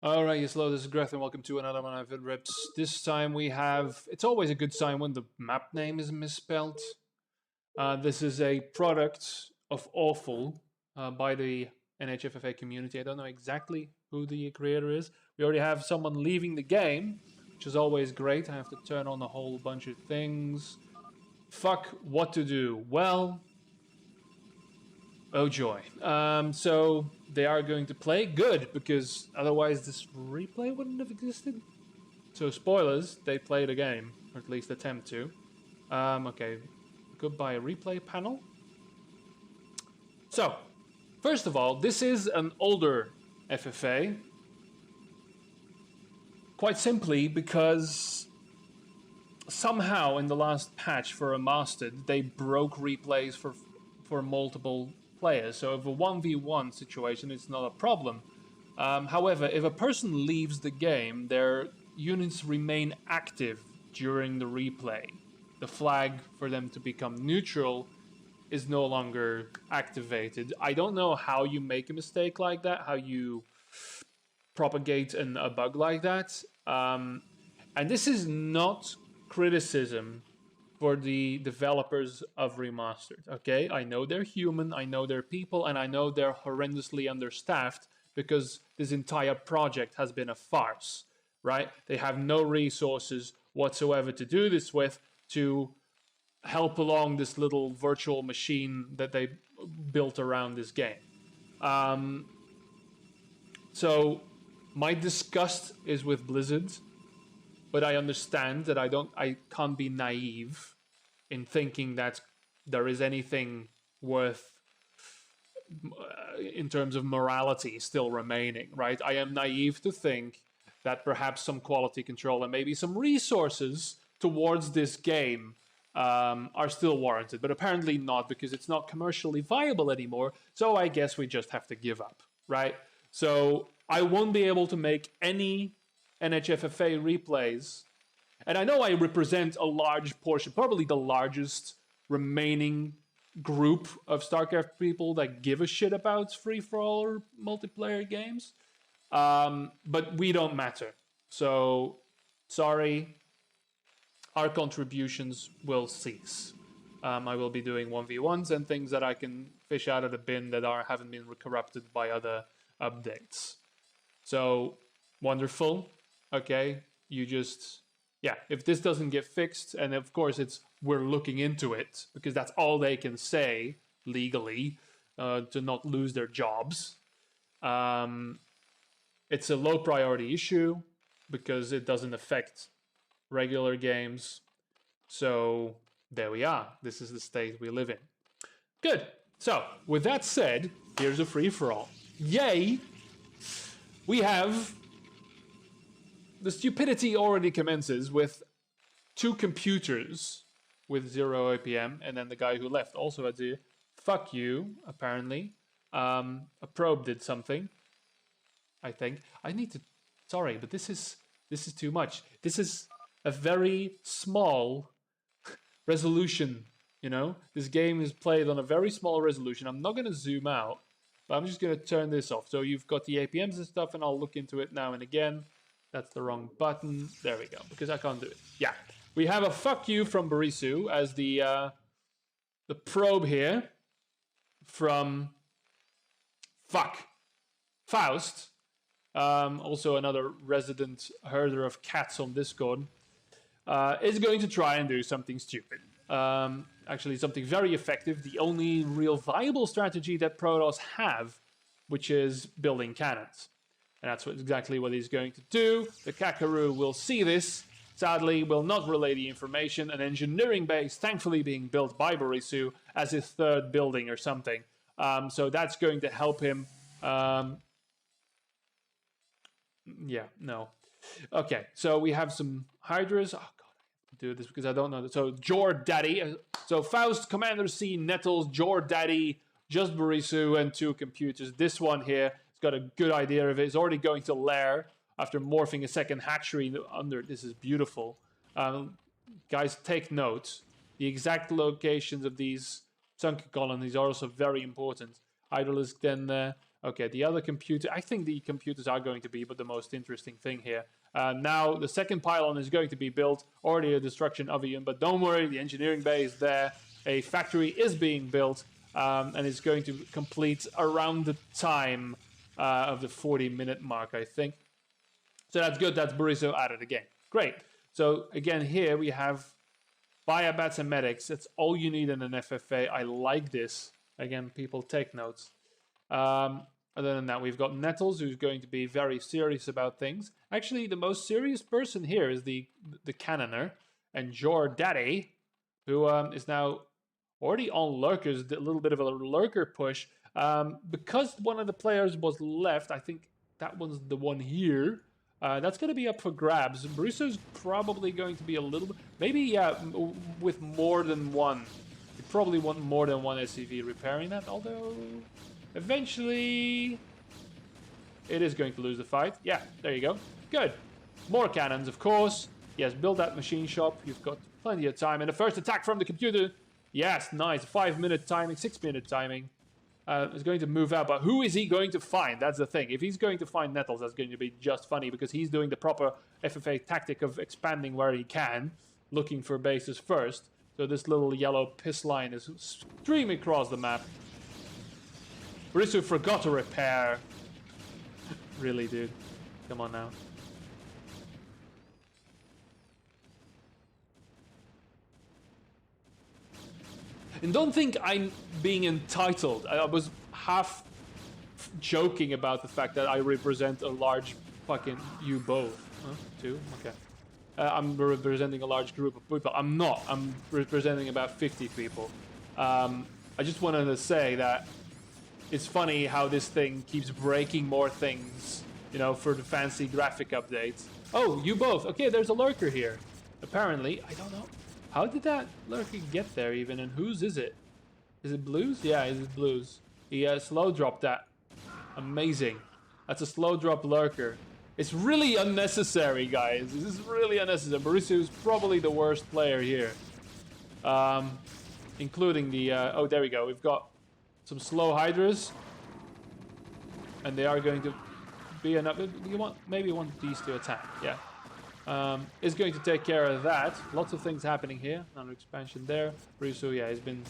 Alright, yes, hello, this is Greth and welcome to another one of Vidreps. This time we have... It's always a good sign when the map name is misspelled. This is a product of Awful by the NHFFA community. I don't know exactly who the creator is. We already have someone leaving the game, which is always great. I have to turn on a whole bunch of things. Fuck, what to do? Well... Oh joy. So they are going to play? Good, because otherwise this replay wouldn't have existed. So spoilers, they play the game, or at least attempt to. Okay, goodbye replay panel. So, first of all, this is an older FFA. Quite simply because somehow in the last patch for Remastered, they broke replays for multiple players. So if a 1v1 situation, it's not a problem. However, if a person leaves the game, their units remain active during the replay. The flag for them to become neutral is no longer activated. I don't know how you make a mistake like that, how you propagate a bug like that. And this is not criticism for the developers of Remastered, okay? I know they're human, I know they're people, and I know they're horrendously understaffed because this entire project has been a farce, right? They have no resources whatsoever to do this with to help along this little virtual machine that they built around this game. So my disgust is with Blizzard, but I understand that I can't be naive in thinking that there is anything worth in terms of morality still remaining, right? I am naive to think that perhaps some quality control and maybe some resources towards this game are still warranted, but apparently not, because it's not commercially viable anymore, so I guess we just have to give up, right? So I won't be able to make any NHFFA replays. And I know I represent a large portion, probably the largest remaining group of StarCraft people that give a shit about free-for-all or multiplayer games. But we don't matter. So, sorry, our contributions will cease. I will be doing 1v1s and things that I can fish out of the bin that haven't been corrupted by other updates. So, wonderful. Okay, you just... Yeah, if this doesn't get fixed, and of course we're looking into it, because that's all they can say legally to not lose their jobs. It's a low priority issue because it doesn't affect regular games. So there we are. This is the state we live in. Good. So with that said, here's a free-for-all. Yay! We have... The stupidity already commences with two computers with 0 APM, and then the guy who left also had to fuck you, apparently. A probe did something, I think. I need to... Sorry, but this is too much. This is a very small resolution, you know? This game is played on a very small resolution. I'm not going to zoom out, but I'm just going to turn this off. So you've got the APMs and stuff, and I'll look into it now and again. That's the wrong button. There we go, because I can't do it. Yeah, we have a fuck you from Barisu as the probe here from Faust. Also another resident herder of cats on Discord is going to try and do something stupid. Actually, something very effective. The only real viable strategy that Protoss have, which is building cannons. And that's exactly what he's going to do. The Kakaroo will see this, sadly will not relay the information. An engineering base, thankfully being built by Barisu as his third building or something. So that's going to help him. Yeah, no. Okay, so we have some Hydras. Oh, God, I have to do this because I don't know. So, Jor Daddy. So, Faust, Commander C, Nettles, Jor Daddy, just Barisu, and two computers. This one here. Got a good idea of it. It's already going to lair after morphing a second hatchery under. This is beautiful. Guys, take note. The exact locations of these sunken colonies are also very important. Hydralisk den there. Okay, the other computer, I think the computers are going to be but the most interesting thing here. Now, the second pylon is going to be built, already a destruction of a unit, but don't worry, the engineering bay is there. A factory is being built, and it's going to complete around the time of the 40-minute mark, I think. So that's good, that's Bariso added again. Great. So again, here we have Biobats and medics. That's all you need in an FFA. I like this. Again, people take notes. Other than that, we've got Nettles, who's going to be very serious about things. Actually, the most serious person here is the Cannoner, and Jor Daddy, who is now already on Lurkers, a little bit of a Lurker push. Because one of the players was left, I think that one's the one here. That's going to be up for grabs. Bruso's probably going to be a little bit... Maybe, yeah, with more than one. You probably want more than one SCV repairing that, although... Eventually, it is going to lose the fight. Yeah, there you go. Good. More cannons, of course. Yes, build that machine shop. You've got plenty of time. And the first attack from the computer. Yes, nice. 5-minute timing, 6-minute timing. Is going to move out. But who is he going to find? That's the thing. If he's going to find Nettles, that's going to be just funny. Because he's doing the proper FFA tactic of expanding where he can. Looking for bases first. So this little yellow piss line is streaming across the map. Barisu forgot to repair. Really, dude. Come on now. And don't think I'm being entitled. I was half joking about the fact that I represent a large fucking... You both. Huh? Two? Okay. I'm representing a large group of people. I'm not. I'm representing about 50 people. I just wanted to say that it's funny how this thing keeps breaking more things, you know, for the fancy graphic updates. Oh, you both. Okay, there's a lurker here. Apparently, I don't know. How did that lurker get there even, and whose is it? Is it Blues? Yeah, it is Blues. He slow dropped that. Amazing. That's a slow drop lurker. It's really unnecessary, guys. This is really unnecessary. Barisu is probably the worst player here. Including the... oh, there we go. We've got some slow Hydras. And they are going to be enough. Maybe you want these to attack. Yeah. Is going to take care of that. Lots of things happening here. Another expansion there. Barisu, yeah, he's been...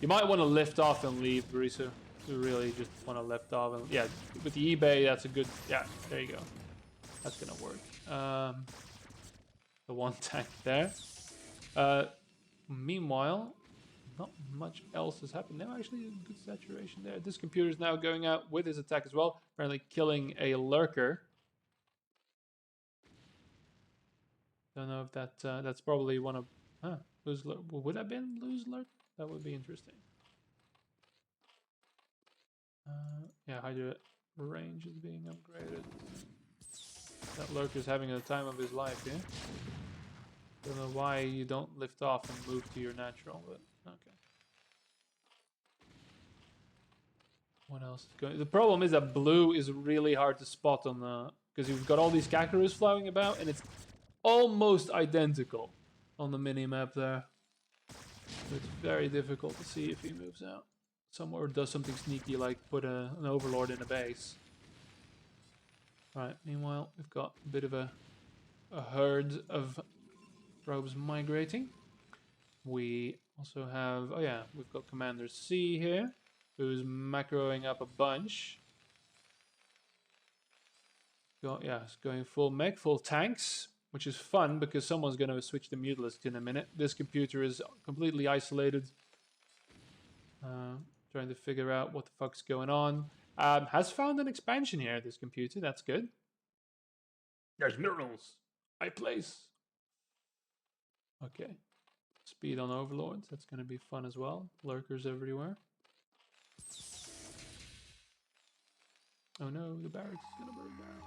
You might want to lift off and leave, Barisu. You really just want to lift off. And, yeah, with the eBay, that's a good... Yeah, there you go. That's going to work. The one tank there. Meanwhile... Not much else has happened. Now actually a good saturation there. This computer is now going out with his attack as well. Apparently killing a lurker. Don't know if that that's probably one of... Huh. Would that have been lose lurk? That would be interesting. Yeah, Hydra range is being upgraded. That lurker is having the time of his life, yeah? Don't know why you don't lift off and move to your natural, but... Okay. What else is going? The problem is that blue is really hard to spot on the... Because you've got all these Kakaroos flying about, and it's almost identical on the mini-map there. It's very difficult to see if he moves out. Somewhere does something sneaky like put an Overlord in a base. Right, meanwhile, we've got a bit of a herd of probes migrating. We also have, oh yeah, we've got Commander C here, who's macroing up a bunch. It's going full mech, full tanks, which is fun because someone's going to switch the Mutalisk in a minute. This computer is completely isolated. Trying to figure out what the fuck's going on. Has found an expansion here, this computer, that's good. There's minerals. High place. Okay. Speed on Overlords, that's going to be fun as well. Lurkers everywhere. Oh no, the barracks is going to burn down.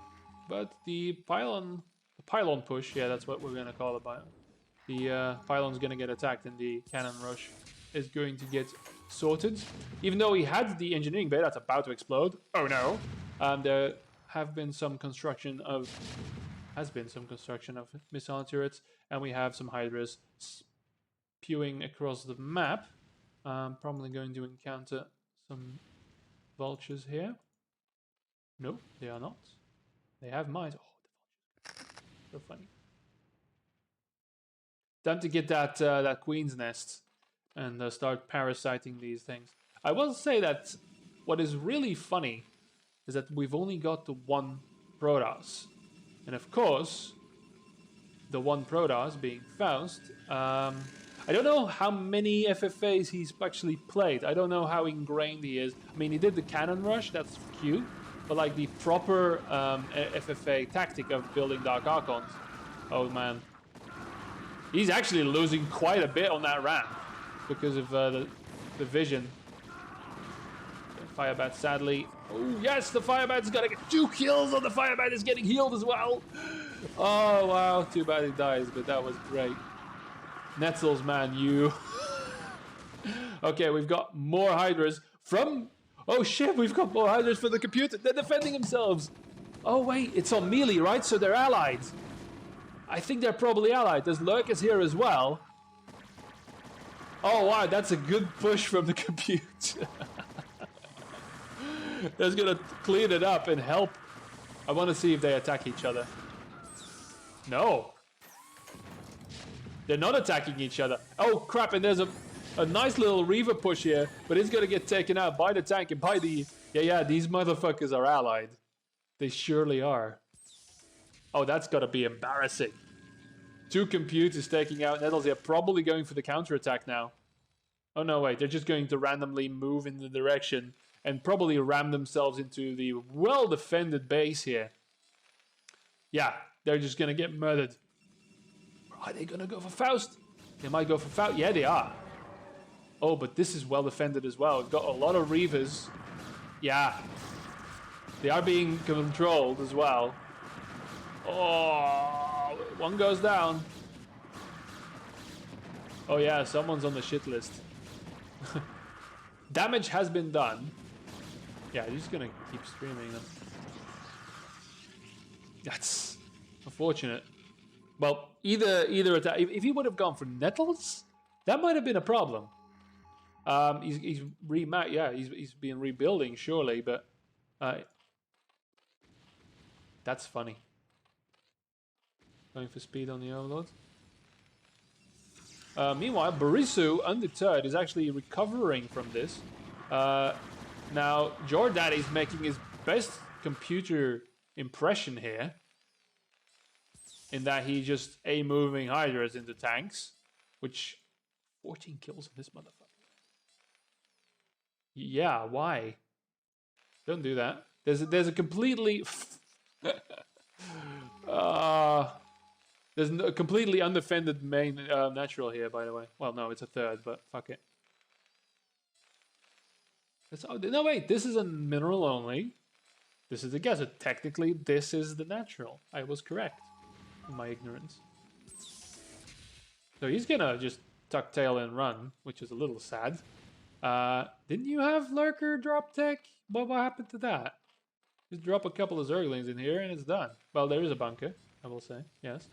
But the pylon push, yeah, that's what we're going to call it. The pylon's going to get attacked and the cannon rush is going to get sorted. Even though he had the engineering bay that's about to explode. Oh no. There has been some construction of missile turrets, and we have some Hydras spewing across the map. Probably going to encounter some vultures here. No, they are not. They have mines. Oh, so funny. Time to get that that queen's nest and start parasiting these things. I will say that what is really funny is that we've only got the one Protoss. And of course, the one Protoss being Faust. I don't know how many FFAs he's actually played. I don't know how ingrained he is. I mean, he did the cannon rush, that's cute. But like the proper FFA tactic of building Dark Archons, oh man. He's actually losing quite a bit on that ramp because of the vision. Firebat, sadly. Oh, yes, the Firebat's got to get 2 kills on the Firebat is getting healed as well. Oh, wow. Too bad he dies, but that was great. Netzels, man, you. Okay, we've got more Hydras from... Oh, shit, we've got more Hydras for the computer. They're defending themselves. Oh, wait, it's on melee, right? So they're allied. I think they're probably allied. There's Lurkers here as well. Oh, wow, that's a good push from the computer. That's gonna clean it up and help. I want to see if they attack each other. No. They're not attacking each other. Oh, crap, and there's a nice little Reaver push here, but it's gonna get taken out by the tank and by the... Yeah, these motherfuckers are allied. They surely are. Oh, that's gotta be embarrassing. 2 computers taking out Nettles here, probably going for the counterattack now. Oh, no, wait, they're just going to randomly move in the direction and probably ram themselves into the well-defended base here. Yeah, they're just gonna get murdered. Are they gonna go for Faust? They might go for Faust. Yeah, they are. Oh, but this is well-defended as well. We've got a lot of Reavers. Yeah. They are being controlled as well. Oh, one goes down. Oh yeah, someone's on the shit list. Damage has been done. Yeah, he's just gonna keep streaming them. That's unfortunate. Well, either attack. If he would have gone for Nettles, that might have been a problem. He's been rebuilding surely, but that's funny. Going for speed on the Overlord. Meanwhile, Barisu, undeterred, is actually recovering from this. Now, Jordaddy's making his best computer impression here. In that he just A-moving Hydras into tanks. Which, 14 kills on this motherfucker. Yeah, why? Don't do that. There's a completely... There's a completely undefended main natural here, by the way. Well, no, it's a third, but fuck it. No, wait, this is a mineral only. This is the guess. Technically, this is the natural. I was correct in my ignorance. So he's gonna just tuck tail and run, which is a little sad. Didn't you have Lurker drop tech? What happened to that? Just drop a couple of Zerglings in here and it's done. Well, there is a bunker, I will say. Yes.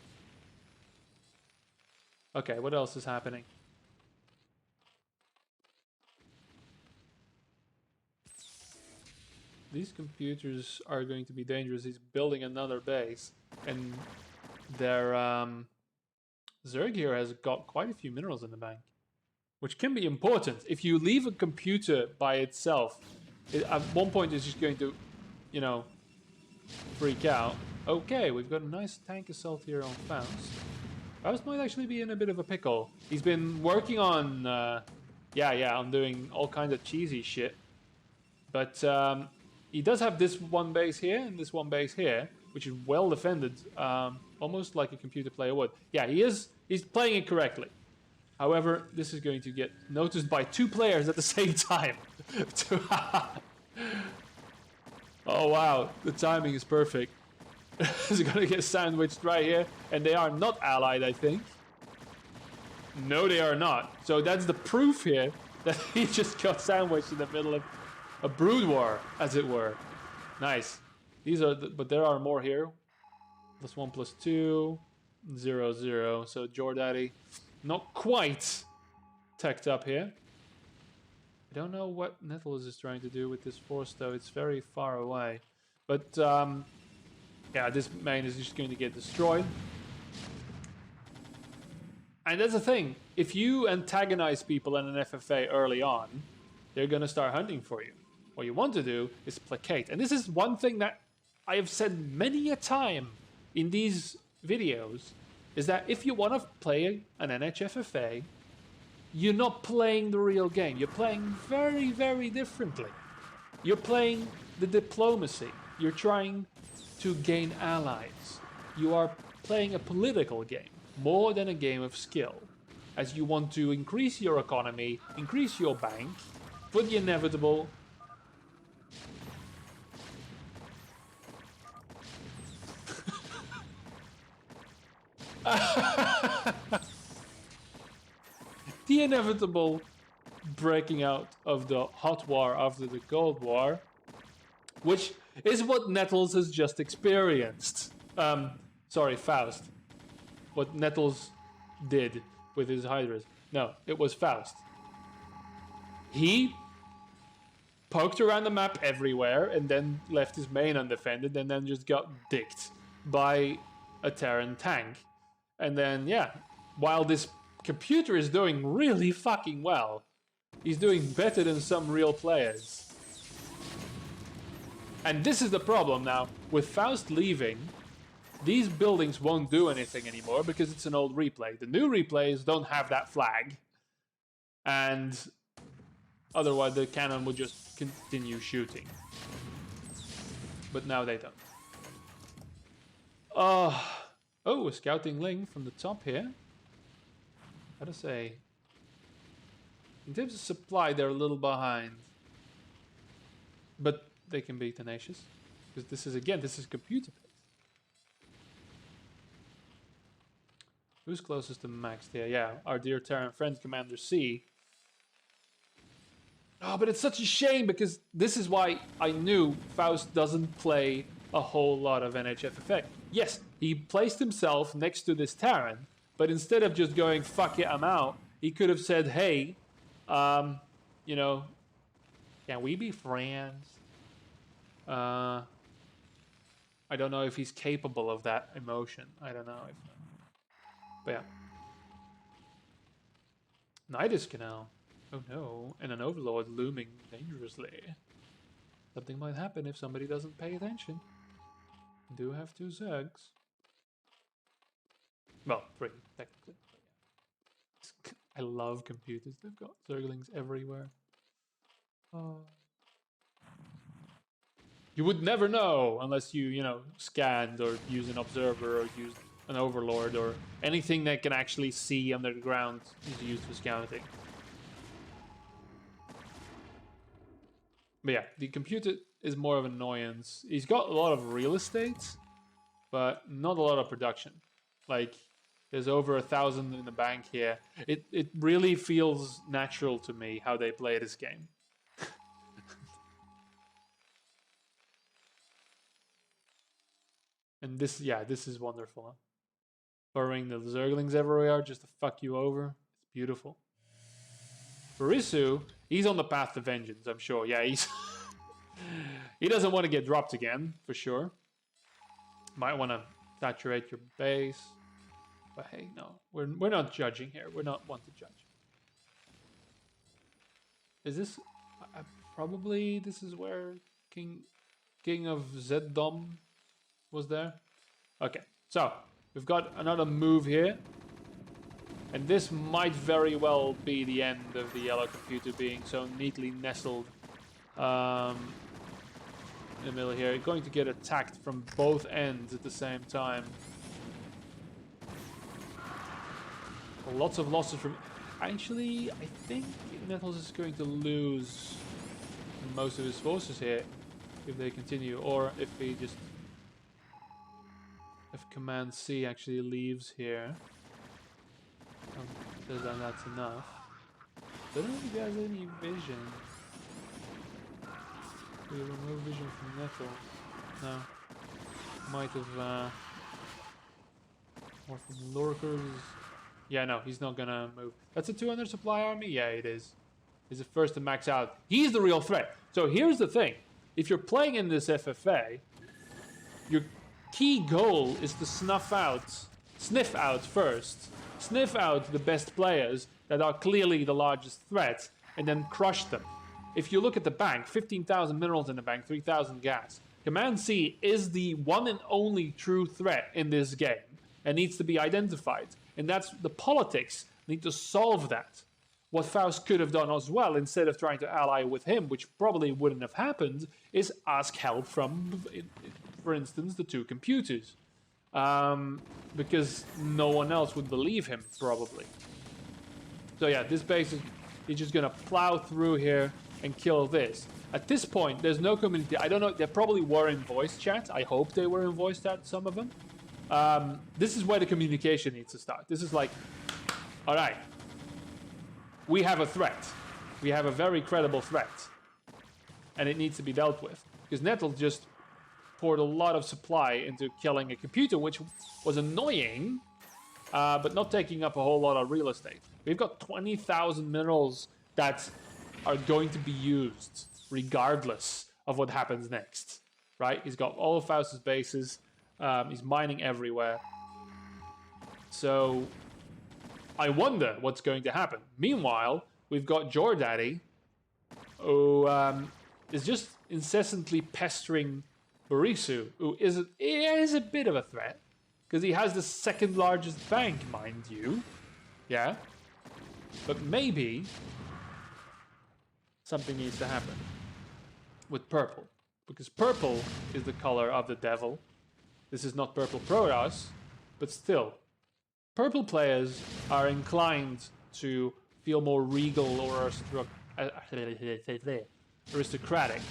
Okay, what else is happening? These computers are going to be dangerous. He's building another base. And their Zerg here has got quite a few minerals in the bank. Which can be important. If you leave a computer by itself, at one point it's just going to, you know, freak out. Okay, we've got a nice tank assault here on Faust. Faust might actually be in a bit of a pickle. He's been working on, on doing all kinds of cheesy shit. But he does have this one base here and this one base here, which is well defended, almost like a computer player would. Yeah, he's playing it correctly. However, this is going to get noticed by 2 players at the same time. Oh wow, the timing is perfect. He's gonna get sandwiched right here, and they are not allied, I think. No, they are not. So that's the proof here that he just got sandwiched in the middle of a brood war, as it were. Nice. These are, but there are more here. +1, +2, 0, 0. So Jordaddy, not quite teched up here. I don't know what Nettles is trying to do with this force, though. It's very far away. But yeah, this main is just going to get destroyed. And that's the thing. If you antagonize people in an FFA early on, they're going to start hunting for you. What you want to do is placate. And this is one thing that I have said many a time in these videos, is that if you want to play an NHFFA, you're not playing the real game. You're playing very, very differently. You're playing the diplomacy. You're trying to gain allies. You are playing a political game more than a game of skill, as you want to increase your economy, increase your bank, for the inevitable. The inevitable breaking out of the hot war after the Cold War, which is what Nettles has just experienced. Sorry, Faust. What Nettles did with his Hydras. No, it was Faust. He poked around the map everywhere and then left his main undefended and then just got dicked by a Terran tank. And then, yeah, while this computer is doing really fucking well, he's doing better than some real players. And this is the problem now. With Faust leaving, these buildings won't do anything anymore because it's an old replay. The new replays don't have that flag. And otherwise the cannon would just continue shooting. But now they don't. Oh, a scouting link from the top here. Gotta say, in terms of supply, they're a little behind. But they can be tenacious. Because this is, again, this is computer based. Who's closest to max here? Yeah, our dear Terran friend, Commander C. Oh, but it's such a shame because this is why I knew Faust doesn't play a whole lot of NHFFA. Yes, he placed himself next to this Terran, but instead of just going, fuck it, I'm out, he could have said, hey, you know, can we be friends? I don't know if he's capable of that emotion. I don't know if... But yeah. Nidus Canal. Oh no, and an overlord looming dangerously. Something might happen if somebody doesn't pay attention. Do have 2 Zergs. Well, 3, technically. I love computers. They've got Zerglings everywhere. You would never know unless you know, scanned or use an observer or use an overlord or anything that can actually see under the ground is used for scouting. But yeah, the computer is more of an annoyance. He's got a lot of real estate, but not a lot of production. Like, there's over 1,000 in the bank here. It really feels natural to me how they play this game. And this, yeah, this is wonderful. Huh? Burrowing the Zerglings everywhere just to fuck you over. It's beautiful. Barisu, he's on the path to vengeance, I'm sure. Yeah, he's... he doesn't want to get dropped again, for sure. Might want to saturate your base. But hey, no. We're not judging here. We're not one to judge. Is this... probably this is where King of Zeddom was there? Okay, so we've got another move here. And this might very well be the end of the yellow computer being so neatly nestled in the middle here. You're going to get attacked from both ends at the same time. Lots of losses from... Actually, I think Nettles is going to lose most of his forces here if they continue. Or if he just... If Command C actually leaves here. Says that that's enough. I don't know if he has any vision. We remove vision from Nettles. No. Might have or from Lurkers. Yeah, no, he's not gonna move. That's a 200 supply army? Yeah, it is. He's the first to max out. He's the real threat. So here's the thing. If you're playing in this FFA, your key goal is to sniff out the best players that are clearly the largest threat, and then crush them. If you look at the bank, 15,000 minerals in the bank, 3,000 gas. Command C is the one and only true threat in this game and needs to be identified. And that's the politics need to solve that. What Faust could have done as well, instead of trying to ally with him, which probably wouldn't have happened, is ask help from, for instance, the two computers. Because no one else would believe him, probably. So yeah, this base is just gonna plow through here and kill this. At this point, there's no community. I don't know, they probably were in voice chat. I hope they were in voice chat, some of them. This is where the communication needs to start. This is like, all right, we have a threat. We have a very credible threat. And it needs to be dealt with. Because Nettle just poured a lot of supply into killing a computer, which was annoying, but not taking up a whole lot of real estate. We've got 20,000 minerals that are going to be used regardless of what happens next, right? He's got all of Faust's bases. He's mining everywhere. So I wonder what's going to happen. Meanwhile, we've got Jordaddy, who is just incessantly pestering Borisu, who is a bit of a threat, because he has the second largest bank, mind you. Yeah. But maybe something needs to happen with purple, because purple is the color of the devil. This is not purple Protoss, but still. Purple players are inclined to feel more regal or aristocratic.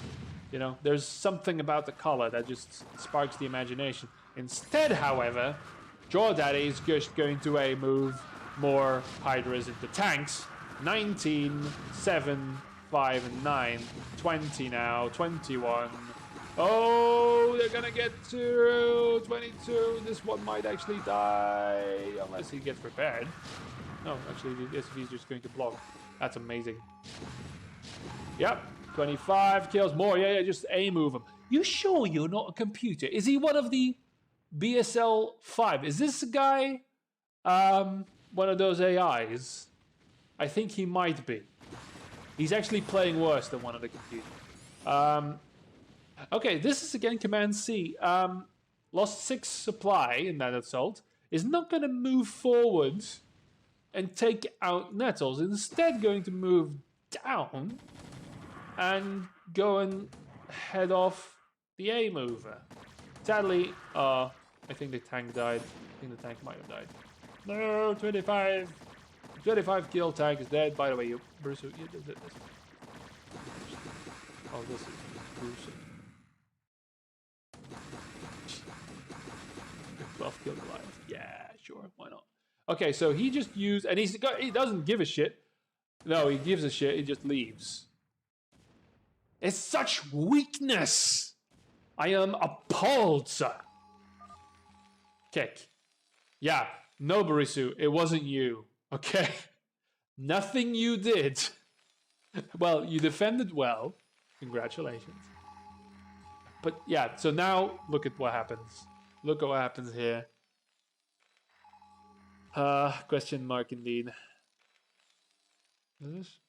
You know, there's something about the color that just sparks the imagination. Instead, however, Jordaddy is just going to move more Hydras into tanks. 19, 7, 5, and 9. 20 now, 21. Oh, they're gonna get to 22. This one might actually die, unless he gets prepared. No, actually, the SCV is just going to block. That's amazing. Yep, 25 kills more. Yeah, just move him. You sure you're not a computer? Is he one of the BSL 5? Is this guy one of those AIs? I think he might be. He's actually playing worse than one of the computers. Okay, this is again Command C. Lost 6 supply in that assault. Is not going to move forward and take out Nettles. Instead going to move down and go and head off the A mover. Sadly, I think the tank died. I think the tank might have died. No, 25 kill, tank is dead. By the way, Bruce, this. Oh, this is gruesome. 12 killed alive. Yeah, sure, why not? Okay, so he just used, and he doesn't give a shit. No, he gives a shit. He just leaves. It's such weakness. I am appalled, sir. Kick. Yeah, no, Borisu, it wasn't you. Okay, nothing you did. Well, you defended well. Congratulations. But yeah, so now look at what happens. Look at what happens here. Question mark indeed. This?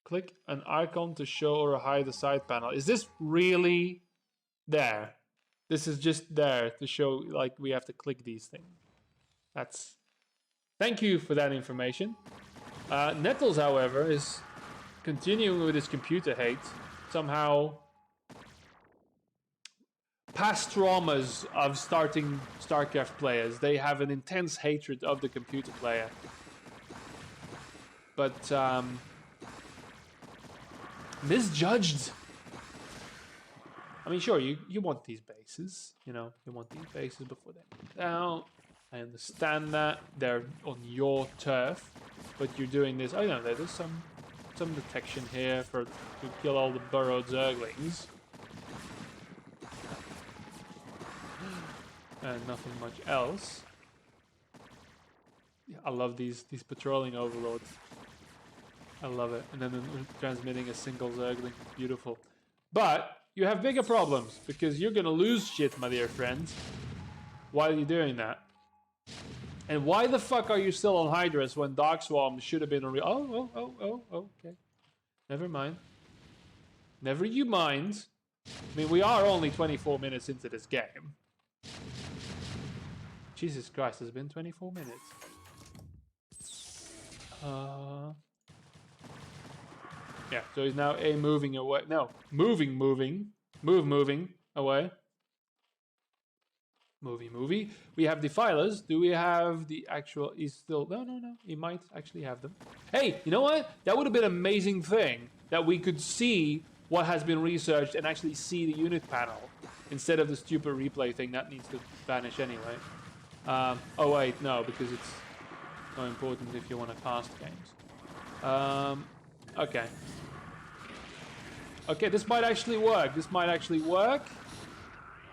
Click an icon to show or hide the side panel. Is this really there? This is just there to show, like, we have to click these things. That's... Thank you for that information. Nettles, however, is continuing with his computer hate. Somehow... Past traumas of starting Starcraft players. They have an intense hatred of the computer player. But, misjudged. I mean, sure, you want these bases. You know, you want these bases before they go down. I understand that. They're on your turf. But you're doing this... Oh, no, there's some detection here to kill all the burrowed zerglings. And nothing much else. Yeah, I love these patrolling overlords. I love it. And then transmitting a single zergling. Beautiful. But you have bigger problems because you're gonna lose shit, my dear friends. Why are you doing that? And why the fuck are you still on Hydras when Dark Swarm should have been on real? Oh, okay. Never mind. Never you mind. I mean, we are only 24 minutes into this game. Jesus Christ, it's been 24 minutes. Yeah, so he's now moving away. No, moving away. Movie. We have Defilers. Do we have the actual... He's still... No. He might actually have them. Hey, you know what? That would have been an amazing thing. That we could see what has been researched and actually see the unit panel. Instead of the stupid replay thing. That needs to vanish anyway. Oh, wait. No, because it's not important if you want to cast games. Okay. Okay, this might actually work.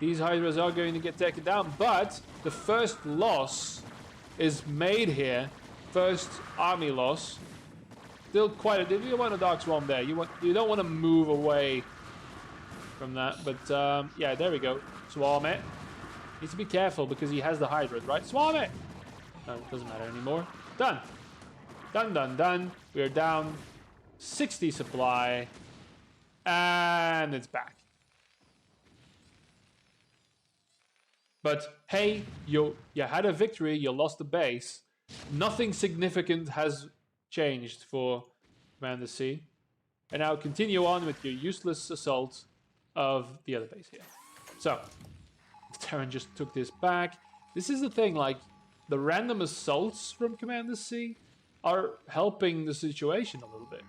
These Hydras are going to get taken down, but the first loss is made here. First army loss. Still quite a... You want a Dark Swarm there. You don't want to move away from that, but yeah, there we go. Swarm it. Needs to be careful because he has the Hydras, right? Swarm it! No, it doesn't matter anymore. Done. Done. We're down 60 supply. And it's back. But hey, you had a victory, you lost the base. Nothing significant has changed for Commander C. And now continue on with your useless assault of the other base here. So, Terran just took this back. This is the thing, like, the random assaults from Commander C are helping the situation a little bit.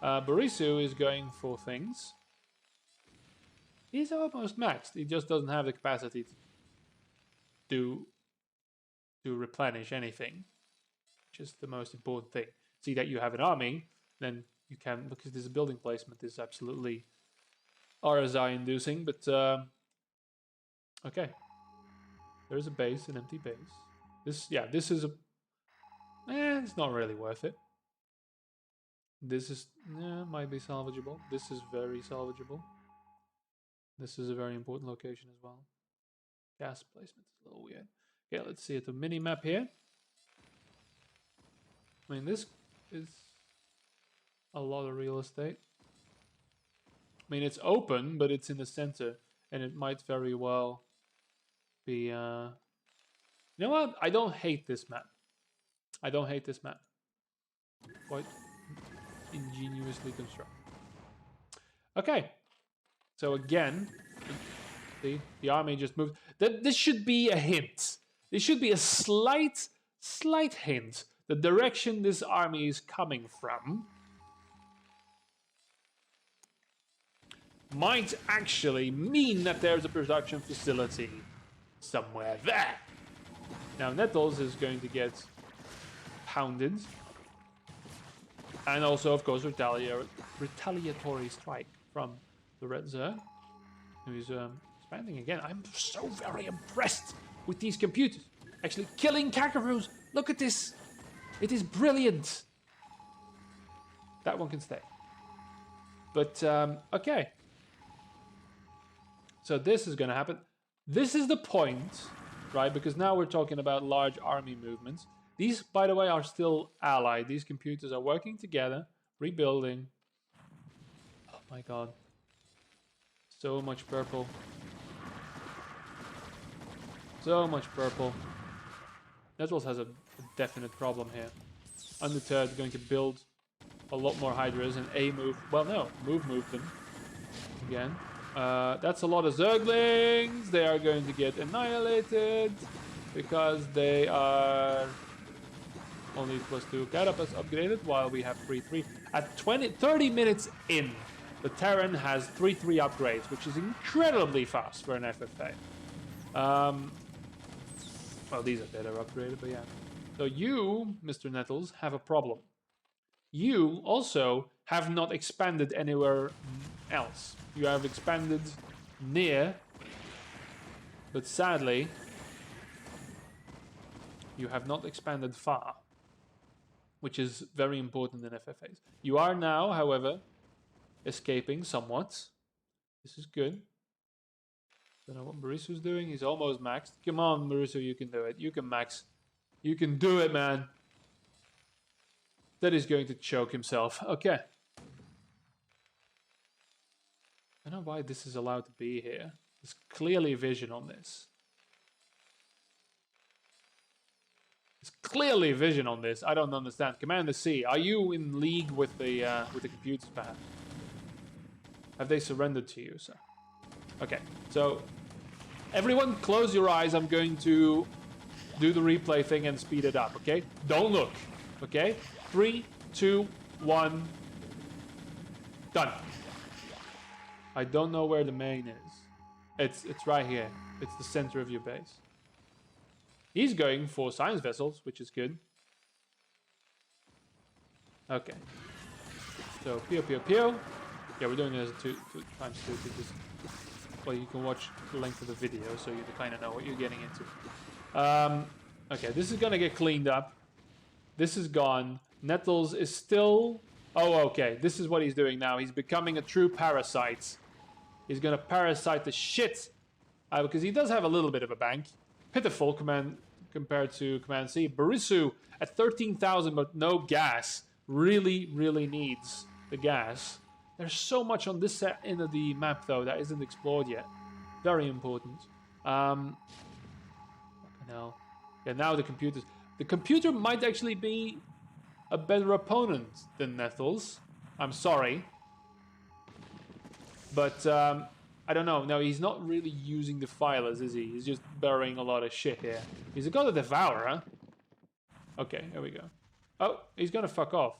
Borisu is going for things. He's almost maxed. He just doesn't have the capacity to replenish anything, which is the most important thing. See that you have an army, then you can, because this building placement is absolutely RSI inducing, but okay. There's a base, an empty base. This is a... it's not really worth it. This is... might be salvageable. This is very salvageable. This is a very important location as well. Gas placement is a little weird. Okay, let's see at the mini-map here. I mean, this is a lot of real estate. I mean, it's open, but it's in the center. And it might very well be... You know what? I don't hate this map. Quite ingeniously constructed. Okay. So again, see, the army just moved. This should be a hint. This should be a slight hint. The direction this army is coming from might actually mean that there's a production facility somewhere there. Now Nettles is going to get pounded. And also, of course, retaliatory strike from the Red Zerg, who's expanding again. I'm so very impressed with these computers. Actually killing Kakaroos. Look at this. It is brilliant. That one can stay. But, okay. So this is going to happen. This is the point, right? Because now we're talking about large army movements. These, by the way, are still allied. These computers are working together, rebuilding. Oh my god. So much purple. So much purple. Nettles has a definite problem here. Undeterred, going to build a lot more Hydras and move. Well, no, move them again. That's a lot of Zerglings. They are going to get annihilated because they are only +2 Carapace upgraded while we have 3-3. At 30 minutes in, the Terran has 3-3 upgrades, which is incredibly fast for an FFA. Well, these are better upgraded, but yeah. So you, Mr. Nettles, have a problem. You also have not expanded anywhere else. You have expanded near, but sadly, you have not expanded far, which is very important in FFAs. You are now, however, escaping somewhat. This is good. Don't know what Marisu's doing. He's almost maxed. Come on, Marisu, you can do it. You can max. You can do it, man. That is going to choke himself. Okay. I don't know why this is allowed to be here. There's clearly vision on this. There's clearly vision on this. I don't understand. Commander C, are you in league with the computers, perhaps? Have they surrendered to you, sir? Okay, so everyone close your eyes. I'm going to do the replay thing and speed it up, okay? Don't look, okay? 3, 2, 1. Done. I don't know where the main is. It's right here. It's the center of your base. He's going for science vessels, which is good. Okay. So, pew, pew, pew. Yeah, we're doing this two times two. Because, well, you can watch the length of the video, so you kind of know what you're getting into. Okay, this is going to get cleaned up. This is gone. Nettles is still... Oh, okay. This is what he's doing now. He's becoming a true parasite. He's going to parasite the shit. Because he does have a little bit of a bank. Pitiful compared to Command C. Barisu at 13,000 but no gas. Really, really needs the gas. There's so much on this end of the map, though, that isn't explored yet. Very important. No. Yeah, now the computers... The computer might actually be a better opponent than Nettles. I'm sorry. But, I don't know. No, he's not really using the filers, is he? He's just burying a lot of shit here. He's got a Devourer. Okay, here we go. Oh, he's gonna fuck off.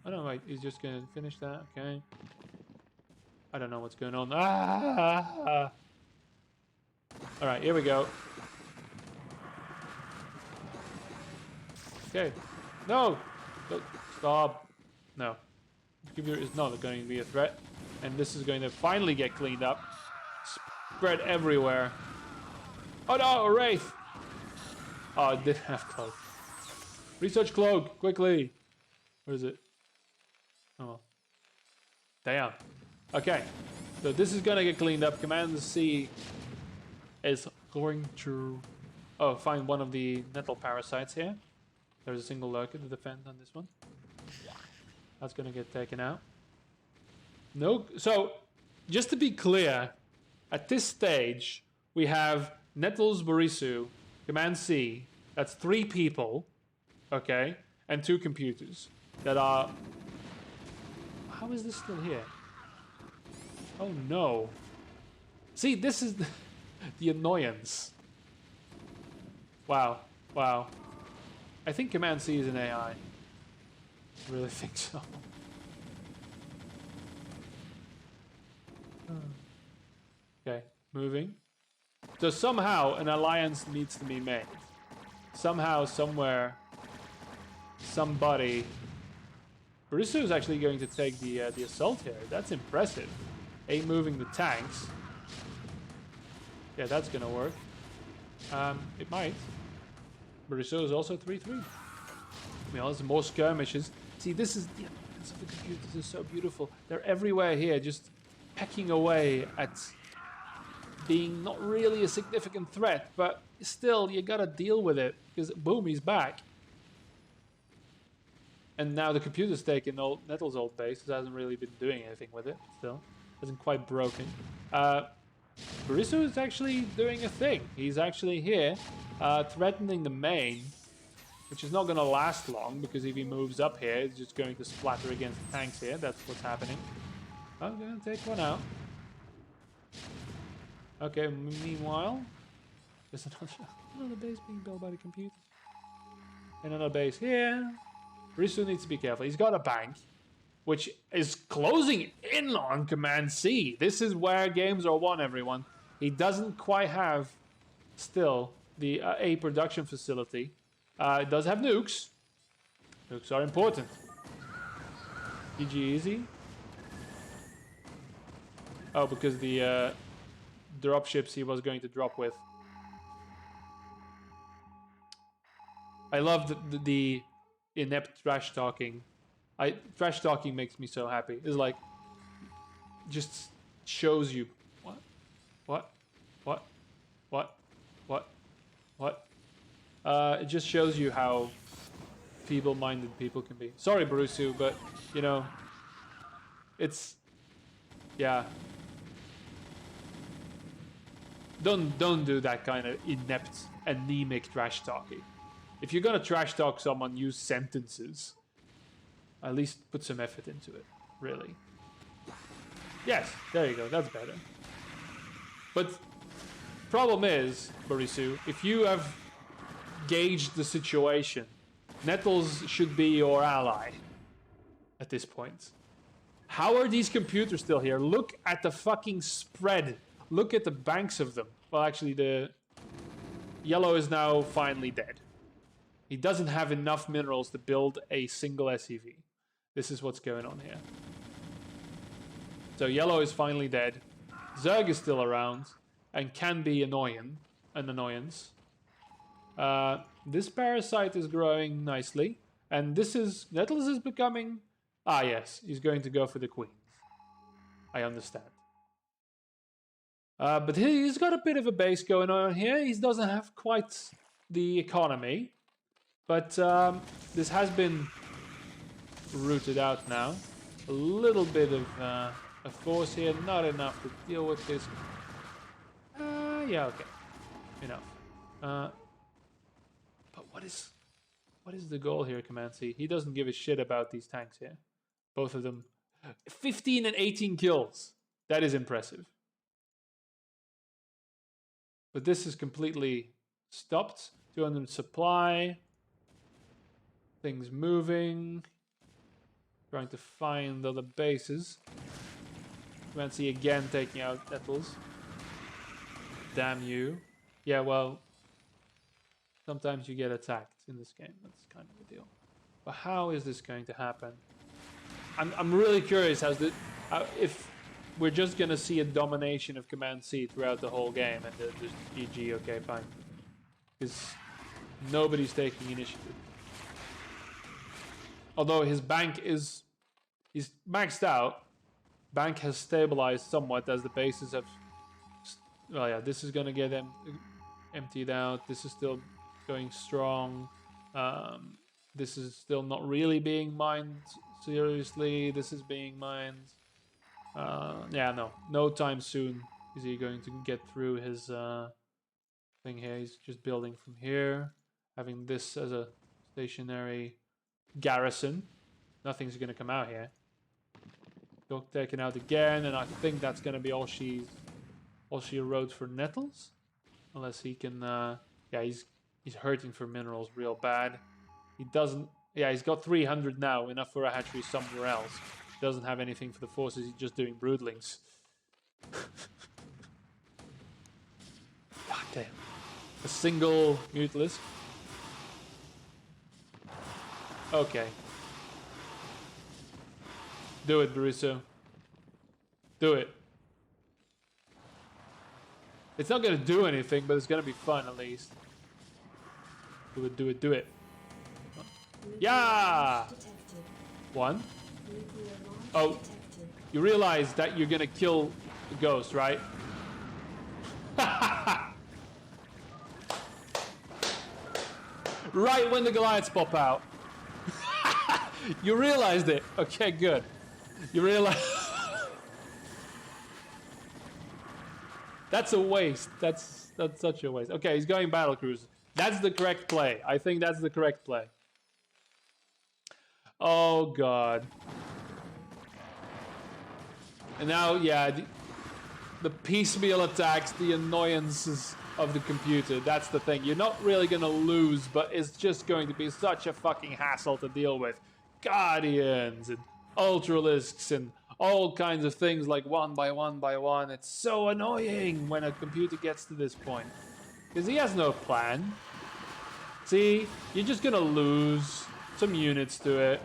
I don't know, wait, he's just gonna finish that, okay. I don't know what's going on. Ah! Alright, here we go. Okay. No! Stop. No. The computer is not going to be a threat. And this is going to finally get cleaned up. Spread everywhere. Oh no, a Wraith! Oh, it didn't have cloak. Research cloak, quickly! Where is it? Oh. Damn. Okay. So this is gonna get cleaned up. Command C is going to... Oh, find one of the nettle parasites here. There's a single lurker to defend on this one. That's gonna get taken out. No, so just to be clear, at this stage we have Nettles Barisu, Command C, that's 3 people, okay, and 2 computers that are... How is this still here? Oh no. See, this is the annoyance. Wow, wow. I think Command C is an AI. I really think so. Okay, moving. So somehow an alliance needs to be made. Somehow, somewhere, somebody... Barisu is actually going to take the assault here. That's impressive. Moving the tanks. Yeah, that's gonna work. It might. Barisu is also 3-3. Well, there's more skirmishes. See, this is... The appearance of the computers is so beautiful. They're everywhere here, just pecking away at being not really a significant threat, but still, you gotta deal with it, because boom, he's back. And now the computer's taken Nettle's old base, because hasn't really been doing anything with it, still. Hasn't quite broken. Barisu is actually doing a thing. He's actually here, threatening the main, which is not going to last long, because if he moves up here, it's just going to splatter against the tanks here. That's what's happening. I'm going to take one out. Okay, meanwhile, there's another base being built by the computer. Another base here. Barisu needs to be careful. He's got a bank, which is closing in on Command C. This is where games are won, everyone. He doesn't quite have, still, the A production facility. It does have nukes. Nukes are important. GG easy. Oh, because the dropships he was going to drop with. I love the inept trash talking. Trash talking makes me so happy. It's like, just shows you What? What? What? What? What? It just shows you how feeble-minded people can be. Sorry, Barusu, but, you know, it's... Yeah. Don't do that kind of inept, anemic trash talking. If you're gonna trash talk someone, use sentences. At least put some effort into it, really. Yes, there you go, that's better. But problem is, Barisu, if you have gauged the situation, Nettles should be your ally at this point. How are these computers still here? Look at the fucking spread. Look at the banks of them. Well, actually, the yellow is now finally dead. He doesn't have enough minerals to build a single SCV. This is what's going on here. So yellow is finally dead. Zerg is still around and can be an annoyance. This parasite is growing nicely. And this is... Nettles is becoming... Ah, yes. He's going to go for the queens. I understand. But he's got a bit of a base going on here. He doesn't have quite the economy. But this has been rooted out now. A little bit of a force here. Not enough to deal with this. Yeah, okay. Enough. But what is the goal here, Command C? He doesn't give a shit about these tanks here. Both of them. 15 and 18 kills. That is impressive. But this is completely stopped. 200 supply. Things moving. Trying to find other bases. Command C again taking out Nettles. Damn you. Yeah, well, sometimes you get attacked in this game. That's kind of the deal. But how is this going to happen? I'm really curious if we're just going to see a domination of Command C throughout the whole game and just GG, okay, fine. Because nobody's taking initiative. Although his bank is... He's maxed out. Bank has stabilized somewhat as the bases have... Well, yeah, this is going to get emptied out. This is still going strong. This is still not really being mined seriously. This is being mined. Yeah, no time soon is he going to get through his thing here. He's just building from here, having this as a stationary garrison. Nothing's going to come out here. Dog taken out again, and I think that's going to be all she wrote for Nettles, unless he can. Yeah, he's hurting for minerals real bad. He doesn't. Yeah, he's got 300 now, enough for a hatchery somewhere else. Doesn't have anything for the forces. He's just doing broodlings. God damn. A single Mutalisk. Okay. Do it, Baruso. Do it. It's not going to do anything, but it's going to be fun at least. Do it, do it, do it. Yeah! One. Oh, you realize that you're going to kill the ghost, right? Right when the Goliaths pop out. You realized it. Okay, good. You realize... That's a waste. That's such a waste. Okay, he's going battle cruiser. That's the correct play. I think that's the correct play. Oh, God. And now, yeah, the piecemeal attacks, the annoyances of the computer. That's the thing. You're not really going to lose, but it's just going to be such a fucking hassle to deal with. Guardians and Ultralisks and all kinds of things like one by one. It's so annoying when a computer gets to this point. Because he has no plan. See, you're just going to lose some units to it.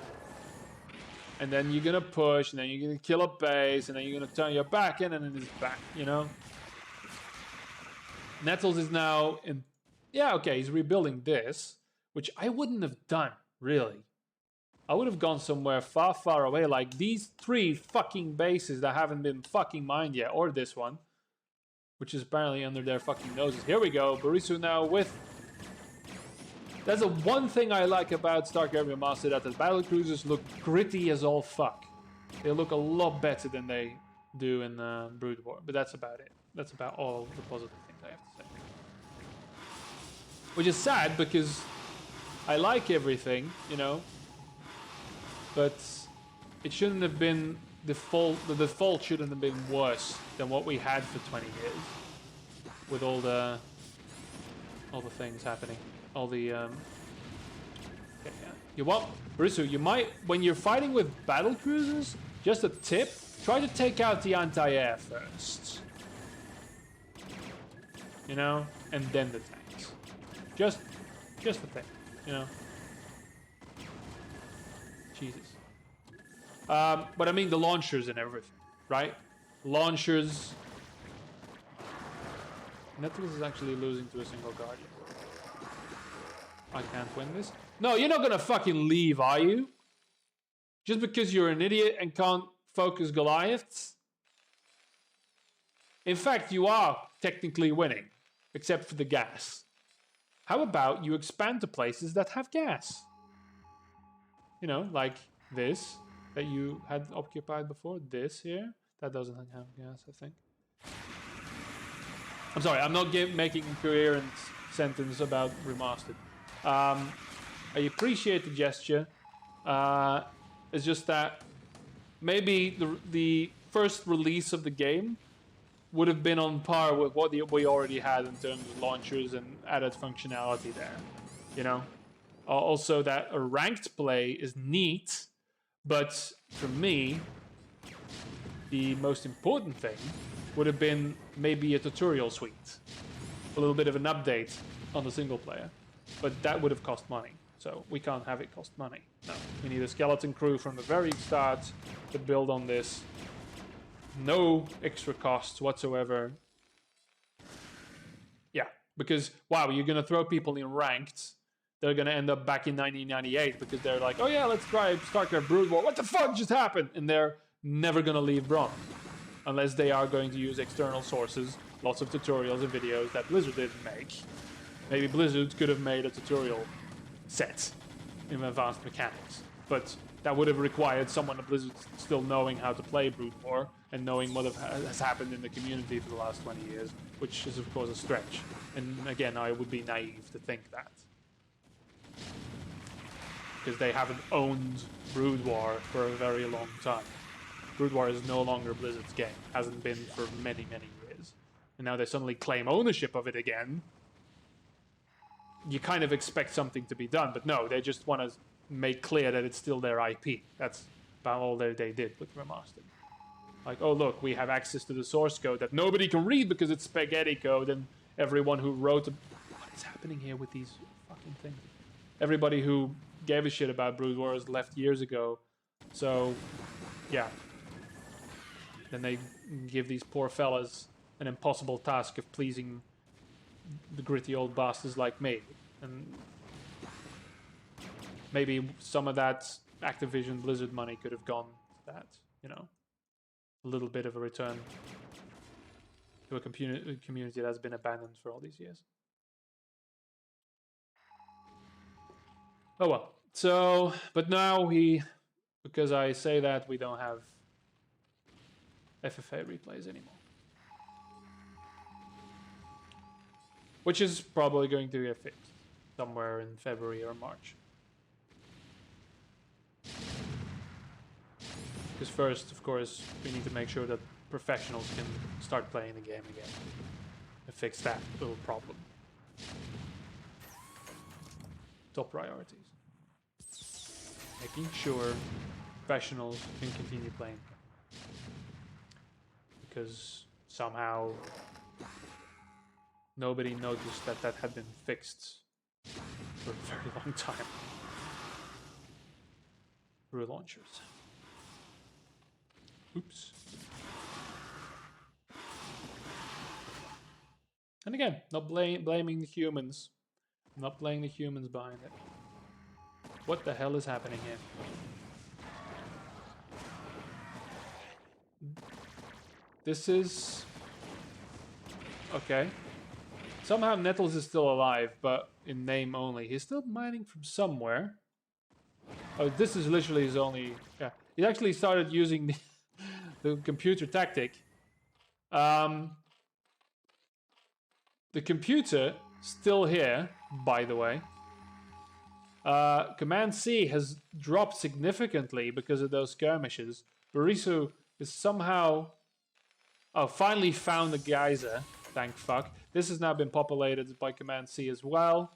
And then you're going to push, and then you're going to kill a base, and then you're going to turn your back in, and then it's back, you know? Nettles is now in... Yeah, okay, he's rebuilding this, which I wouldn't have done, really. I would have gone somewhere far, far away, like these 3 fucking bases that haven't been fucking mined yet, or this one. which is apparently under their fucking noses. Here we go, Barisu now with... That's the one thing I like about Starcraft Remastered, that the battle cruisers look gritty as all fuck. They look a lot better than they do in Brood War, but that's about it. That's about all the positive things I have to say. Which is sad, because I like everything, you know, but it shouldn't have been the default shouldn't have been worse than what we had for 20 years, with all the things happening, all the okay, yeah. You want Barisu, you might, when you're fighting with battle cruisers, just a tip, try to take out the anti-air first, you know, and then the tanks. Just a thing, you know. Jesus. But I mean the launchers and everything, right? Launchers. Netflix is actually losing to a single Guardian. I can't win this. No, you're not gonna fucking leave, are you? Just because you're an idiot and can't focus Goliaths? In fact, you are technically winning, except for the gas. How about you expand to places that have gas? You know, like this that you had occupied before. This here, that doesn't have gas, I think. I'm sorry, I'm not making a coherent sentence about Remastered. I appreciate the gesture. It's just that maybe the first release of the game would have been on par with what we already had in terms of launchers and added functionality there. You know? Also, that a ranked play is neat, but for me, the most important thing would have been maybe a tutorial suite. A little bit of an update on the single player. But that would have cost money. So we can't have it cost money. No. We need a skeleton crew from the very start to build on this. No extra costs whatsoever. Yeah, because, wow, you're going to throw people in ranked. They're going to end up back in 1998 because they're like, oh yeah, let's try Starcraft Brood War. What the fuck just happened? And they're never going to leave Bronze. Unless they are going to use external sources, lots of tutorials and videos that Blizzard didn't make. Maybe Blizzard could have made a tutorial set in advanced mechanics. But that would have required someone at Blizzard still knowing how to play Brood War and knowing what has happened in the community for the last 20 years, which is, of course, a stretch. And again, I would be naive to think that. Because they haven't owned Brood War for a very long time. Brood War is no longer Blizzard's game. Hasn't been for many, many years. And now they suddenly claim ownership of it again. You kind of expect something to be done, but no, they just want to make clear that it's still their IP. That's about all they did with Remastered. Like, oh look, we have access to the source code that nobody can read because it's spaghetti code, and everyone who wrote... What is happening here with these fucking things? Everybody who gave a shit about Brood Wars left years ago, so... yeah. Then they give these poor fellas an impossible task of pleasing the gritty old bastards like me. And maybe some of that Activision Blizzard money could have gone to that, you know. A little bit of a return to a community that's been abandoned for all these years. Oh well. So, but now because I say that, we don't have FFA replays anymore. Which is probably going to get fixed somewhere in February or March. Because first, of course, we need to make sure that professionals can start playing the game again. And fix that little problem. Top priorities. Making sure professionals can continue playing. Because somehow nobody noticed that that had been fixed for a very long time through launchers. Oops. And again, not blaming the humans. Not blaming the humans behind it. What the hell is happening here? This is Okay. Somehow Nettles is still alive, but in name only. He's still mining from somewhere. Oh, this is literally his only... Yeah. He actually started using the computer tactic. The computer, still here, by the way. Command C has dropped significantly because of those skirmishes. Barisu is somehow... Oh, finally found the geyser. Thank fuck. This has now been populated by Command C as well.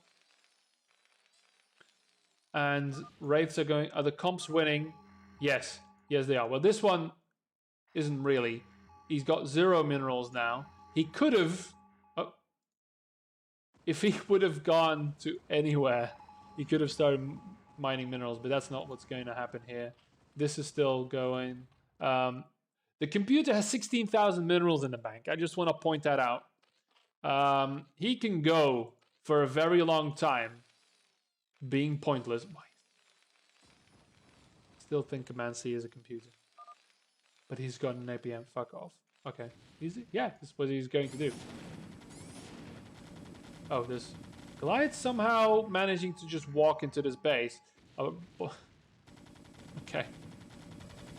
And Wraiths are going... Are the comps winning? Yes. Yes, they are. Well, this one isn't really. He's got 0 minerals now. He could have... Oh, if he would have gone to anywhere, he could have started mining minerals, but that's not what's going to happen here. This is still going. The computer has 16,000 minerals in the bank. I just want to point that out. He can go for a very long time being pointless. Still think Command C is a computer. But he's got an APM. Fuck off. Okay. Yeah, this is what he's going to do. Oh, this Goliath somehow managing to just walk into this base. Oh, okay.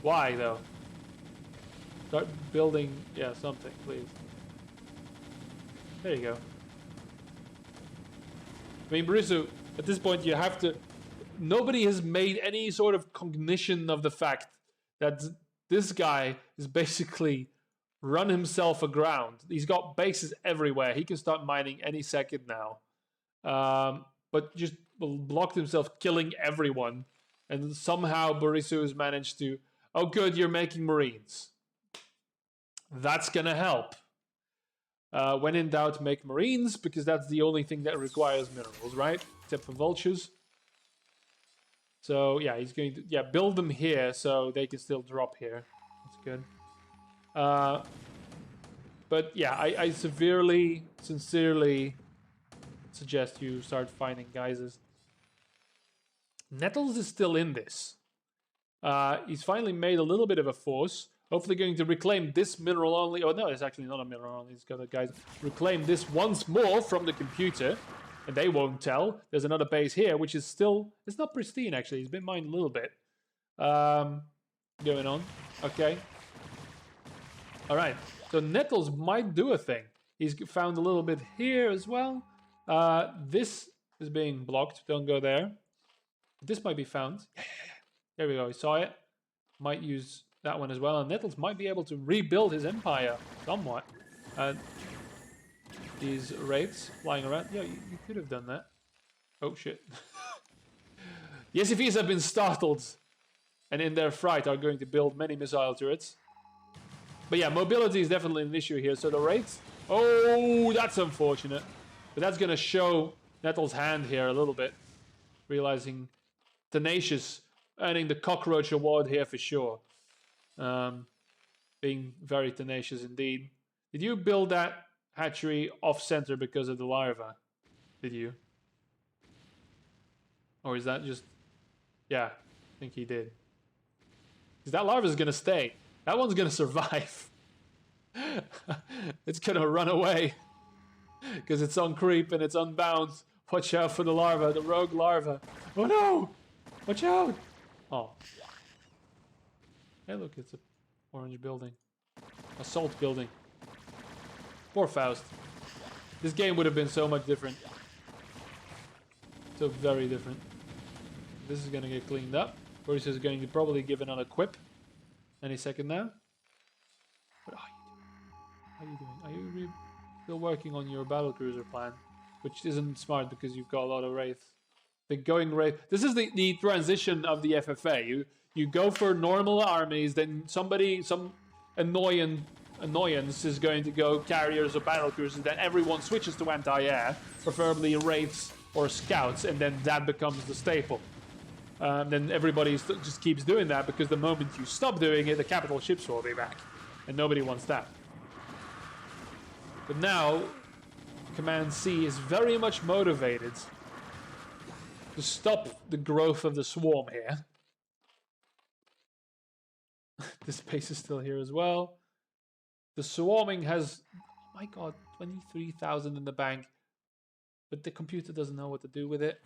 Why, though? Start building, yeah, something, please. There you go. I mean, Barisu, at this point you have to... Nobody has made any sort of cognition of the fact that this guy is basically run himself aground. He's got bases everywhere. He can start mining any second now. But just blocked himself, killing everyone. And somehow Barisu has managed to... Oh, good, you're making Marines. That's gonna help. When in doubt, make Marines, because that's the only thing that requires minerals, right? Except for vultures. So, yeah, he's going to... Yeah, build them here so they can still drop here. That's good. But, yeah, I severely, sincerely suggest you start finding geysers. Nettles is still in this. He's finally made a little bit of a force. Hopefully going to reclaim this mineral only. Oh, no, it's actually not a mineral only. He's got a guys reclaim this once more from the computer. And they won't tell. There's another base here, which is still... It's not pristine, actually. It's been mined a little bit. Going on. Okay. All right. So Nettles might do a thing. He's found a little bit here as well. This is being blocked. Don't go there. This might be found. There we go. He saw it. Might use that one as well. And Nettles might be able to rebuild his empire somewhat. These wraiths flying around. Yeah, you could have done that. Oh, shit. The SCVs have been startled. And in their fright are going to build many missile turrets. But yeah, mobility is definitely an issue here. So the wraiths... Oh, that's unfortunate. But that's going to show Nettles' hand here a little bit. Realizing tenacious. Earning the cockroach award here for sure. Being very tenacious indeed. Did you build that hatchery off-center because of the larva? Did you? Or is that just... Yeah, I think he did. Because that larva is going to stay. That one's going to survive. It's going to run away. Because it's on creep and it's unbound. Watch out for the larva, the rogue larva. Oh no! Watch out! Oh. Hey, look, it's an orange building. Assault building. Poor Faust. This game would have been so much different. So very different. This is going to get cleaned up. Boris is going to probably give another quip any second now. What are you doing? How are you doing? Are you still working on your battlecruiser plan? Which isn't smart because you've got a lot of wraiths. The going wraith. This is the transition of the FFA. You go for normal armies, then some annoyance is going to go carriers or battlecruisers, then everyone switches to anti-air, preferably wraiths or scouts, and then that becomes the staple. Then everybody just keeps doing that because the moment you stop doing it, the capital ships will be back. And nobody wants that. But now, Command C is very much motivated to stop the growth of the swarm here. This base is still here as well. The swarming has... Oh my god, 23,000 in the bank. But the computer doesn't know what to do with it.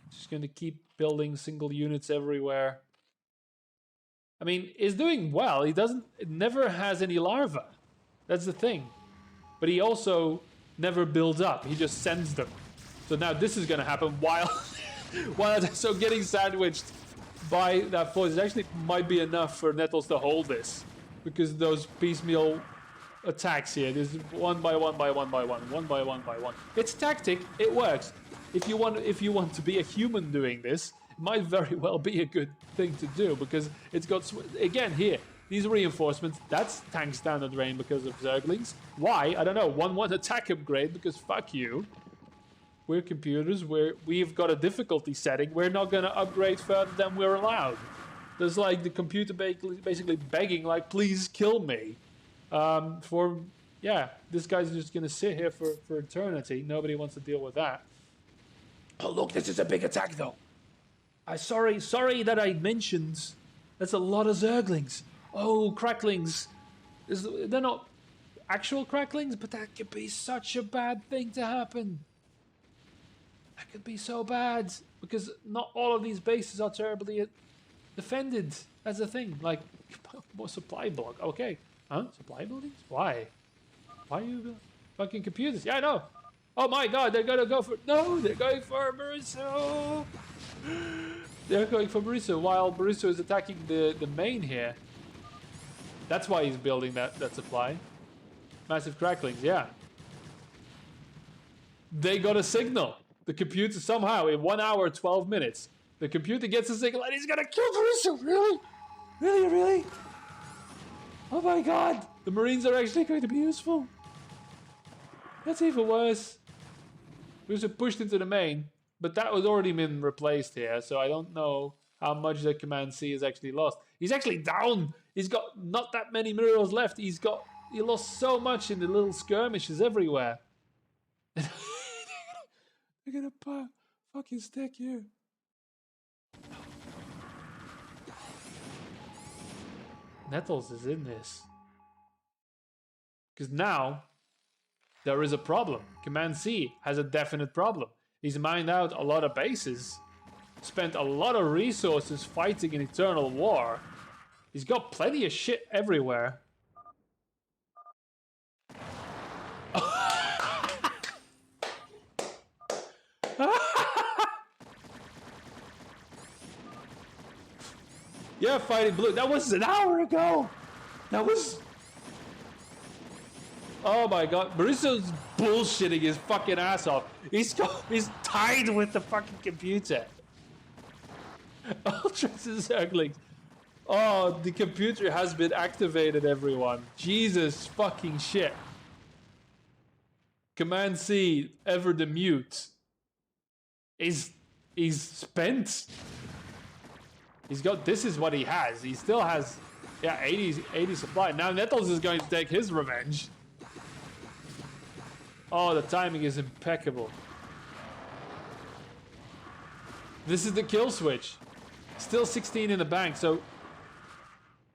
It's just going to keep building single units everywhere. I mean, he's doing well. It never has any larvae. That's the thing. But he also never builds up. He just sends them. So now this is going to happen while... so getting sandwiched by that force actually might be enough for Nettles to hold this. Because those piecemeal attacks here, there's one by one by one by one, one by one by one. It's tactic, it works. If you want to be a human doing this, it might very well be a good thing to do because it's got, again here, these reinforcements, that's tanks down the drain because of Zerglings. Why? I don't know, 1-1 attack upgrade because fuck you. We're computers, we've got a difficulty setting, we're not gonna upgrade further than we're allowed. There's like the computer basically begging like, please kill me. This guy's just gonna sit here for eternity. Nobody wants to deal with that. Oh look, this is a big attack though. Sorry that I mentioned. That's a lot of Zerglings. Oh, cracklings. They're not actual cracklings, but that could be such a bad thing to happen. That could be so bad because not all of these bases are terribly defended. That's the thing. Like more supply block. Okay. Huh? Supply buildings? Why? Why are you fucking computers? Yeah, I know. Oh my god, they're gonna go for... No, they're going for Bariso. They're going for Bariso while Bariso is attacking the main here. That's why he's building that supply. Massive cracklings, yeah. They got a signal. The computer somehow, in 1 hour, 12 minutes, the computer gets a signal and he's gonna kill Bariso. Really? Really, really? Oh my god! The Marines are actually going to be useful. That's even worse. We just pushed into the main, but that was already been replaced here, so I don't know how much the Command C is actually lost. He's actually down! He's got not that many minerals left. He lost so much in the little skirmishes everywhere. They're gonna fucking stick you. Nettles is in this. Because now, there is a problem. Command C has a definite problem. He's mined out a lot of bases, spent a lot of resources fighting an eternal war. He's got plenty of shit everywhere. Yeah, fighting blue. That was an hour ago. That was... Oh my god. Bariso's bullshitting his fucking ass off. He's tied with the fucking computer. Ultras and Zerglings. Oh, the computer has been activated, everyone. Jesus fucking shit. Command C, ever the mute. He's spent. He's got, this is what he has. He still has, yeah, 80 supply. Now Nettles is going to take his revenge. Oh, the timing is impeccable. This is the kill switch. Still 16 in the bank, so...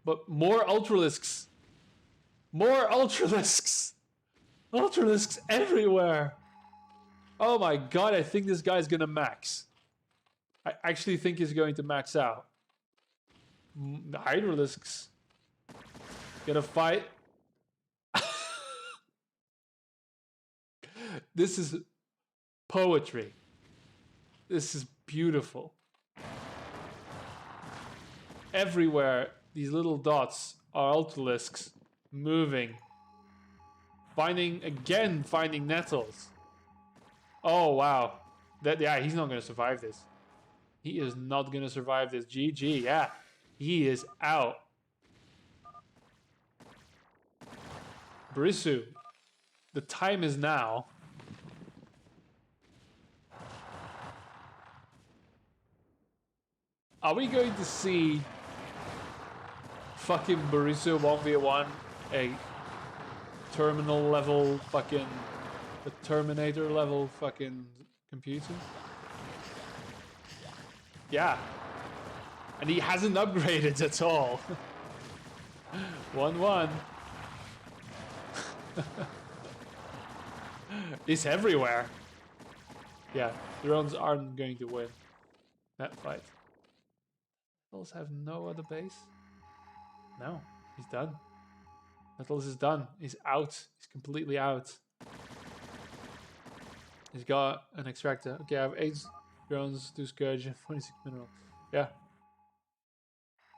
But more Ultralisks. More Ultralisks. Ultralisks everywhere. Oh my god, I think this guy's gonna max. I actually think he's going to max out. The Hydralisks. Gonna fight. This is poetry. This is beautiful. Everywhere, these little dots are Ultralisks moving. Finding Nettles. Oh, wow. Yeah, he's not going to survive this. He is not going to survive this. GG, yeah. He is out. Bariso, the time is now. Are we going to see fucking Bariso 1v1 a terminal level fucking, a Terminator level fucking computer? Yeah. And he hasn't upgraded at all. 1-1. It's everywhere. Yeah, drones aren't going to win that fight. Metals have no other base? No, he's done. Metals is done. He's out. He's completely out. He's got an extractor. Okay, I have 8 drones, 2 scourge, and 46 mineral. Yeah.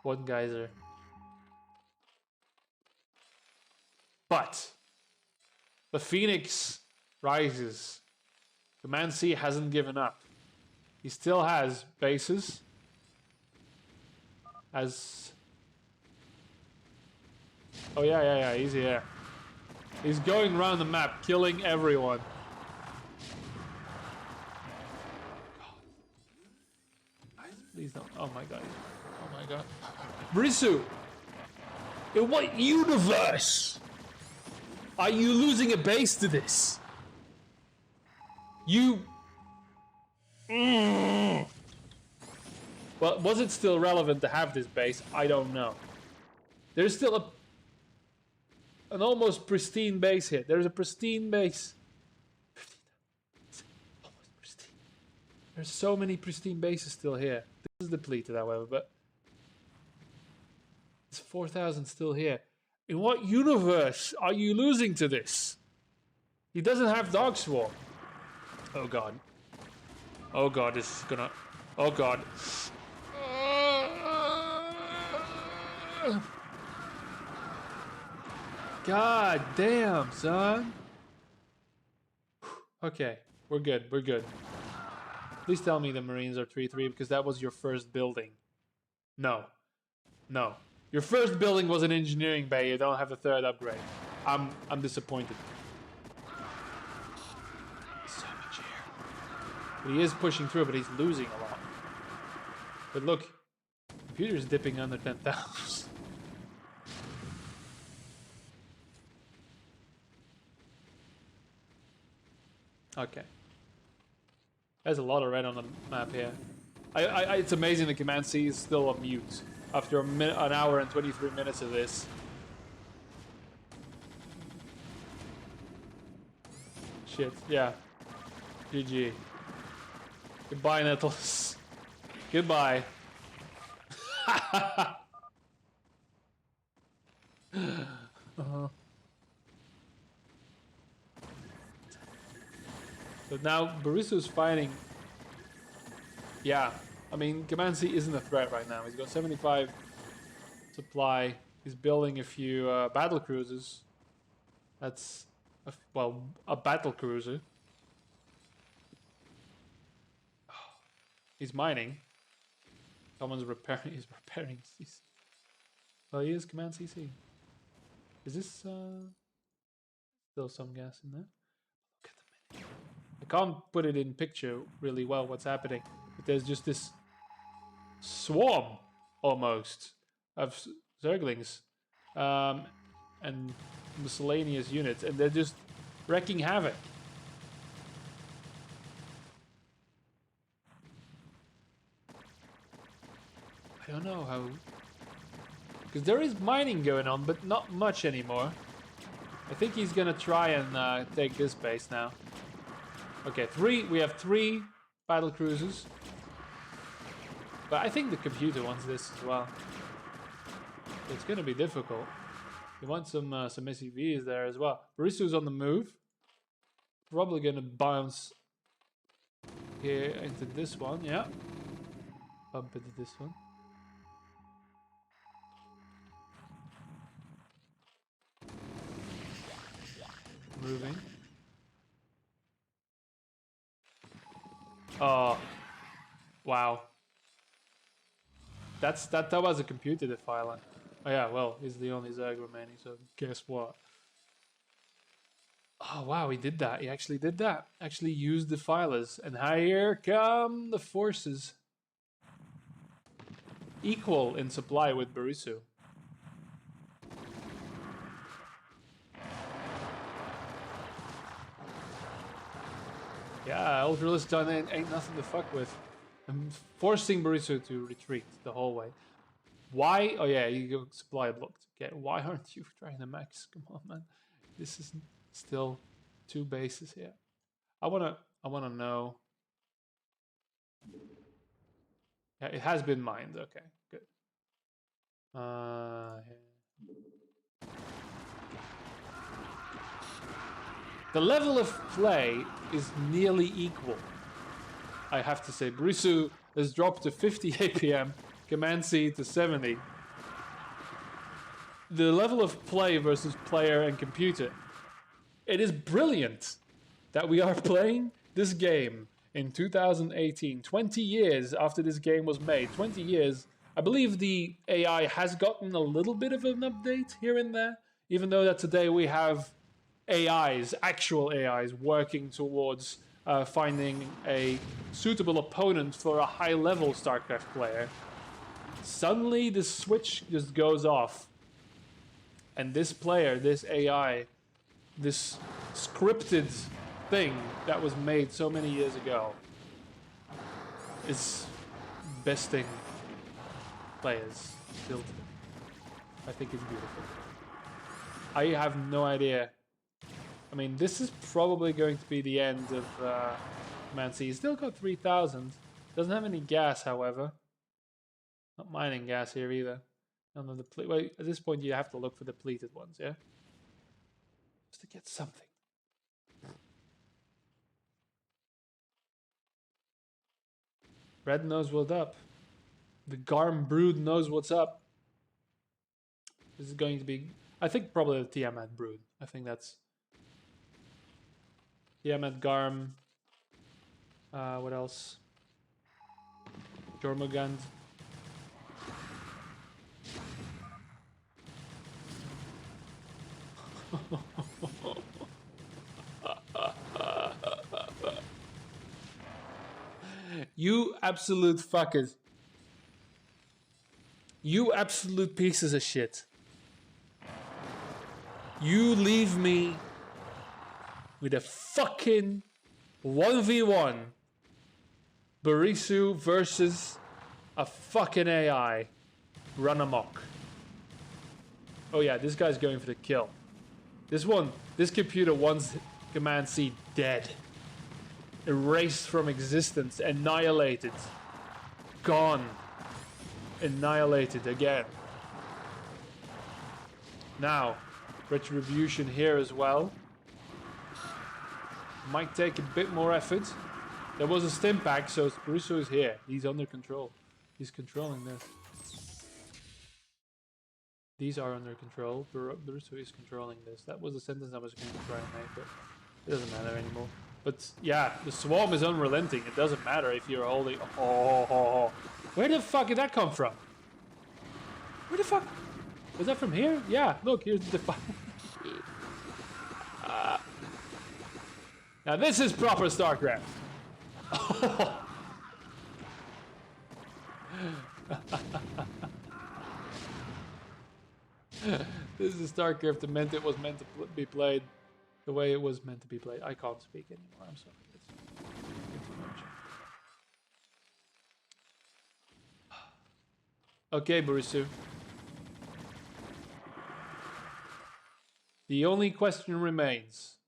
1 geyser. But the Phoenix rises. Command C hasn't given up. He still has bases. Oh yeah, he's here. He's going around the map, killing everyone. God. Please don't. Oh my god. Oh my god. Brisu! In what universe are you losing a base to this? You... Well, was it still relevant to have this base? I don't know. There's still an almost pristine base here. There's a pristine base. Almost pristine. There's so many pristine bases still here. This is depleted, however, but... There's 4,000 still here. In what universe are you losing to this? He doesn't have Dog Swarm. Oh god. Oh god, this is gonna... Oh god. God damn, son. Okay, we're good, we're good. Please tell me the Marines are 3-3 because that was your first building. No. No. Your first building was an engineering bay, you don't have the 3rd upgrade. I'm disappointed. So much here. But he is pushing through, but he's losing a lot. But look, computer's dipping under 10,000. Okay. There's a lot of red on the map here. It's amazing the Command C is still on mute after an hour and 23 minutes of this. Shit, yeah. GG. Goodbye, Nettles. Goodbye. But now Barisu's fighting. Yeah, I mean, Command C isn't a threat right now. He's got 75 supply. He's building a few battle cruisers. That's a battle cruiser. He's mining. Someone's repairing. He's repairing CC. Well, he is Command CC. Is this still some gas in there? Look at the menu. I can't put it in picture really well what's happening, but there's just this swarm almost of Zerglings and miscellaneous units, and they're just wreaking havoc. I don't know how, because there is mining going on, but not much anymore. I think he's gonna try and take this base now. Okay, we have 3 battle cruisers. But I think the computer wants this as well. It's gonna be difficult. He wants some SCVs there as well. Barisu's on the move. Probably gonna bounce here into this one, yeah. Bump into this one. Moving. Oh, wow. That was a computer defiler. Oh yeah, well, he's the only Zerg remaining, so guess what? Oh wow, he did that. He actually did that. Actually used defilers. And here come the forces. Equal in supply with Barisu. Yeah, Ultralist Gun ain't nothing to fuck with. I'm forcing Barisu to retreat the whole way. Why? Oh yeah, you go supply blocked. Okay, why aren't you trying to max? Come on, man. This is still 2 bases here. I wanna know. Yeah, it has been mined. Okay, good. Yeah. The level of play is nearly equal. I have to say, Brisu has dropped to 50 APM, Command C to 70. The level of play versus player and computer. It is brilliant that we are playing this game in 2018, 20 years after this game was made. 20 years. I believe the AI has gotten a little bit of an update here and there, even though that today we have AIs, actual AIs, working towards finding a suitable opponent for a high-level StarCraft player. Suddenly the switch just goes off. And this player, this AI, this scripted thing that was made so many years ago is besting players still today. I think it's beautiful. I have no idea. I mean, this is probably going to be the end of Command C. He's still got 3,000. Doesn't have any gas, however. Not mining gas here either. None of the well, at this point, you have to look for depleted ones, yeah? Just to get something. Red knows what's up. The Garm Brood knows what's up. This is going to be... I think probably the Tiamat Brood. I think that's... Tiamat, Garm... what else? Jormungand. You absolute fuckers. You absolute pieces of shit. You leave me with a fucking 1v1 Barisu versus a fucking AI. Run amok. Oh yeah, this guy's going for the kill. This computer wants Command C dead. Erased from existence, annihilated. Gone. Annihilated again. Now, retribution here as well. Might take a bit more effort. There was a stim pack, so Barisu is here. He's under control. He's controlling this. These are under control. Barisu is controlling this. That was a sentence I was going to try and make, but it doesn't matter anymore. But yeah, the swarm is unrelenting. It doesn't matter if you're holding... Oh. Where the fuck did that come from? Where the fuck? Was that from here? Yeah, look, here's the... Now this is proper StarCraft. This is StarCraft. It was meant to be played the way it was meant to be played. I can't speak anymore. I'm sorry. It's too much. Okay, Barisu. The only question remains.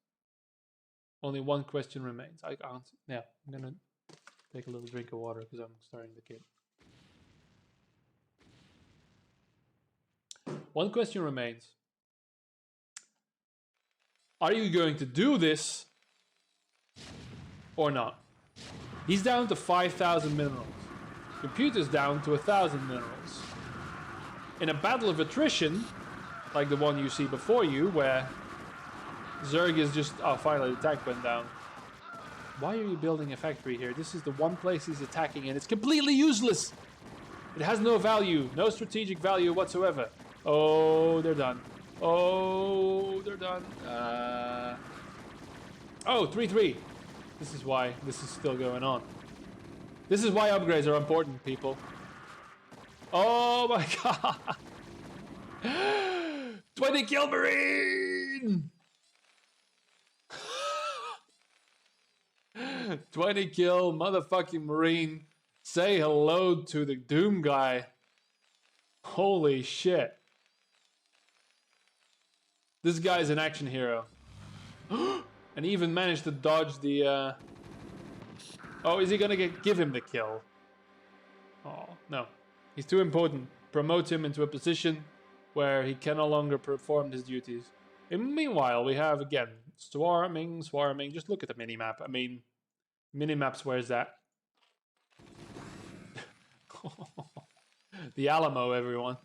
Only one question remains. I can't. Yeah, I'm gonna take a little drink of water because I'm starting to get. One question remains. Are you going to do this or not? He's down to 5,000 minerals. Computer's down to 1,000 minerals. In a battle of attrition, like the one you see before you, where Zerg is just... Oh, finally the tank went down. Why are you building a factory here? This is the one place he's attacking and it's completely useless. It has no value, no strategic value whatsoever. Oh, they're done. Oh, they're done. Oh, 3-3. This is why this is still going on. This is why upgrades are important, people. Oh my god. 20 kill Marine! 20 kill motherfucking Marine. Say hello to the Doom guy. Holy shit. This guy's an action hero. And even managed to dodge the... Oh, is he gonna give him the kill? Oh, no. He's too important. Promote him into a position where he can no longer perform his duties. And meanwhile, we have, again, swarming. Just look at the minimap. I mean, minimaps, where's that? The Alamo, everyone.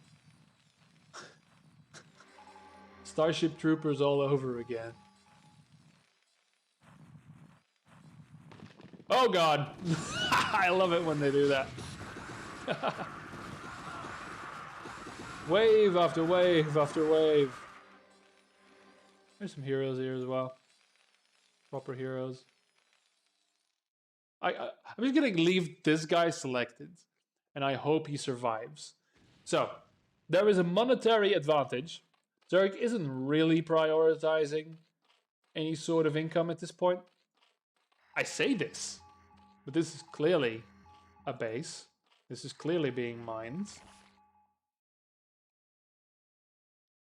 Starship Troopers all over again. Oh god! I love it when they do that. Wave after wave after wave. There's some heroes here as well. Proper heroes. I'm just gonna leave this guy selected, and I hope he survives. So, there is a monetary advantage. Zerg isn't really prioritizing any sort of income at this point. I say this, but this is clearly a base. This is clearly being mined.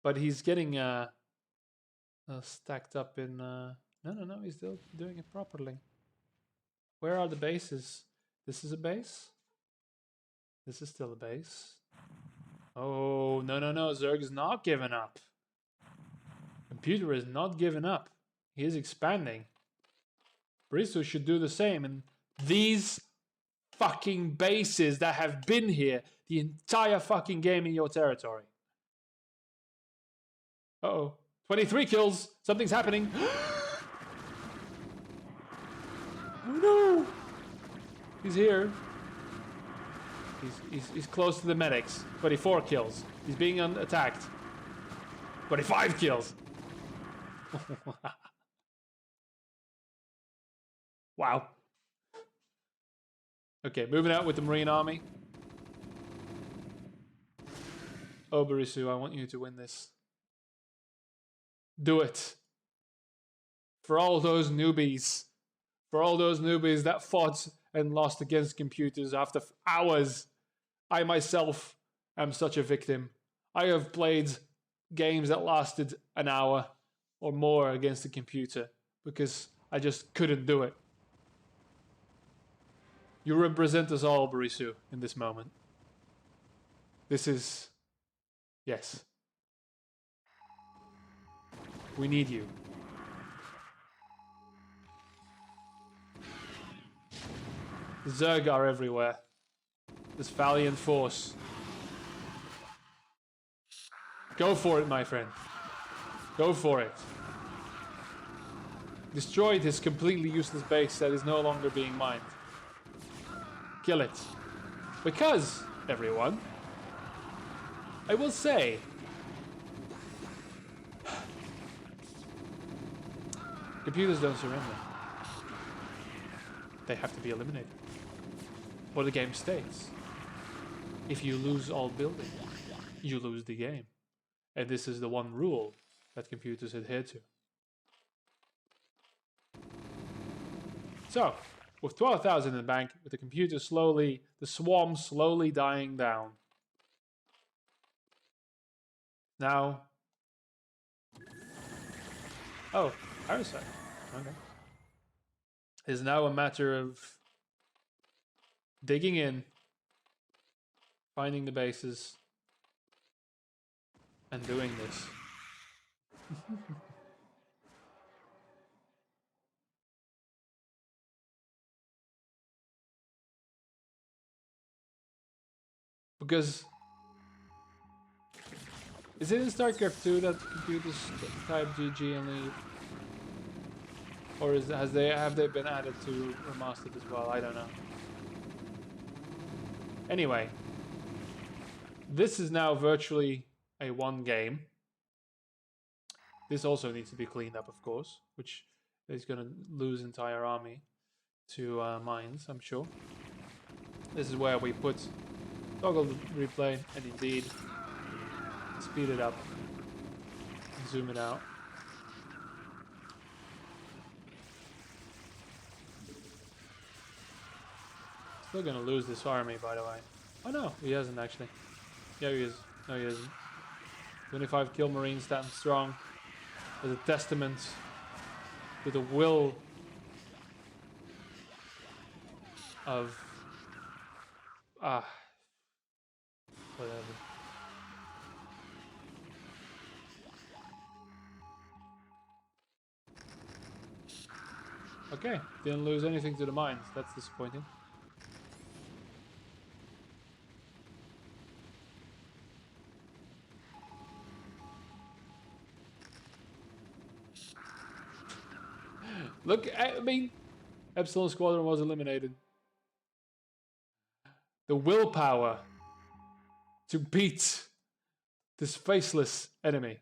But he's getting stacked up in... No, he's still doing it properly. Where are the bases? This is a base? This is still a base. Oh, no, Zerg is not giving up. Computer is not giving up. He is expanding. Baristo should do the same. And these fucking bases that have been here the entire fucking game in your territory. Uh-oh. 23 kills. Something's happening. Oh no! He's here. He's close to the medics. 24 kills. He's being attacked. 25 kills. Wow. Okay, moving out with the Marine Army. Oh, Barisu, I want you to win this. Do it. For all those newbies. For all those newbies that fought and lost against computers after hours. I myself am such a victim. I have played games that lasted an hour or more against a computer because I just couldn't do it. You represent us all, Barisu, in this moment. This is... Yes. We need you. The Zerg are everywhere. This valiant force. Go for it, my friend. Go for it. Destroy this completely useless base that is no longer being mined. Kill it. Because, everyone, I will say, computers don't surrender. They have to be eliminated. Or the game stays. If you lose all building, you lose the game. And this is the one rule that computers adhere to. So, with 12,000 in the bank, with the computer slowly, the swarm slowly dying down. Now... Oh, Parasite. Okay. It's now a matter of digging in, finding the bases, and doing this. Because is it in StarCraft 2 that computers type GG and leave? Or have they been added to remastered as well? I don't know. Anyway, this is now virtually a one game. This also needs to be cleaned up, of course, which is going to lose entire army to mines, I'm sure. This is where we put toggle replay and indeed speed it up and zoom it out. Still gonna lose this army, by the way. Oh no, he hasn't actually. Yeah, he is. No, he isn't. 25 kill marines standing strong as a testament to the will of whatever. Okay, didn't lose anything to the mines. That's disappointing. Look, I mean, Epsilon Squadron was eliminated. The willpower to beat this faceless enemy.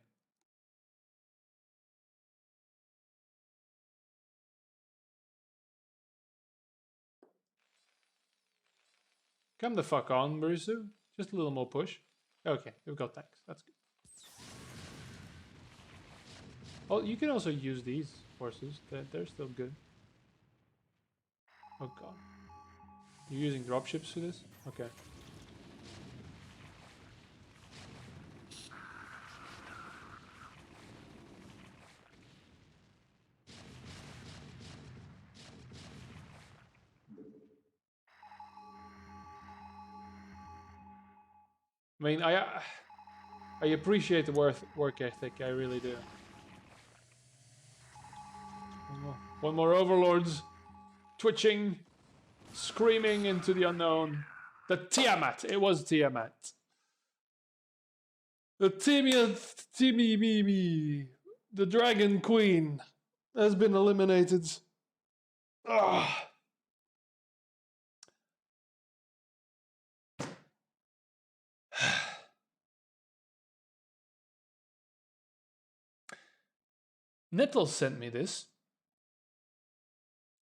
Come the fuck on, Marusu. Just a little more push. Okay, we've got tanks. That's good. Oh, you can also use these forces. They're still good. Oh god. You're using dropships for this? Okay. I mean, I appreciate the work ethic. I really do. One more overlords twitching, screaming into the unknown. The Tiamat. It was Tiamat. The Timmy, the Dragon Queen, has been eliminated. Ugh. Nettle sent me this.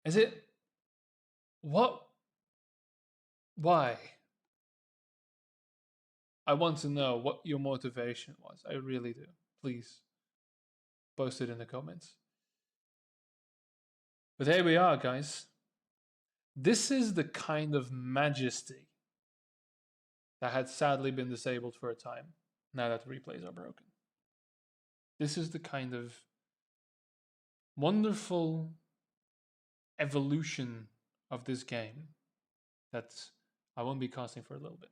Is it? What? Why? I want to know what your motivation was. I really do. Please post it in the comments. But here we are, guys. This is the kind of majesty that had sadly been disabled for a time, now that the replays are broken. This is the kind of wonderful evolution of this game that I won't be casting for a little bit.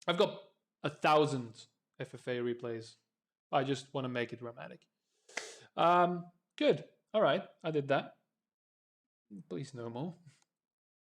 I've got 1,000 FFA replays. I just want to make it dramatic. Good. All right, I did that. Please no more.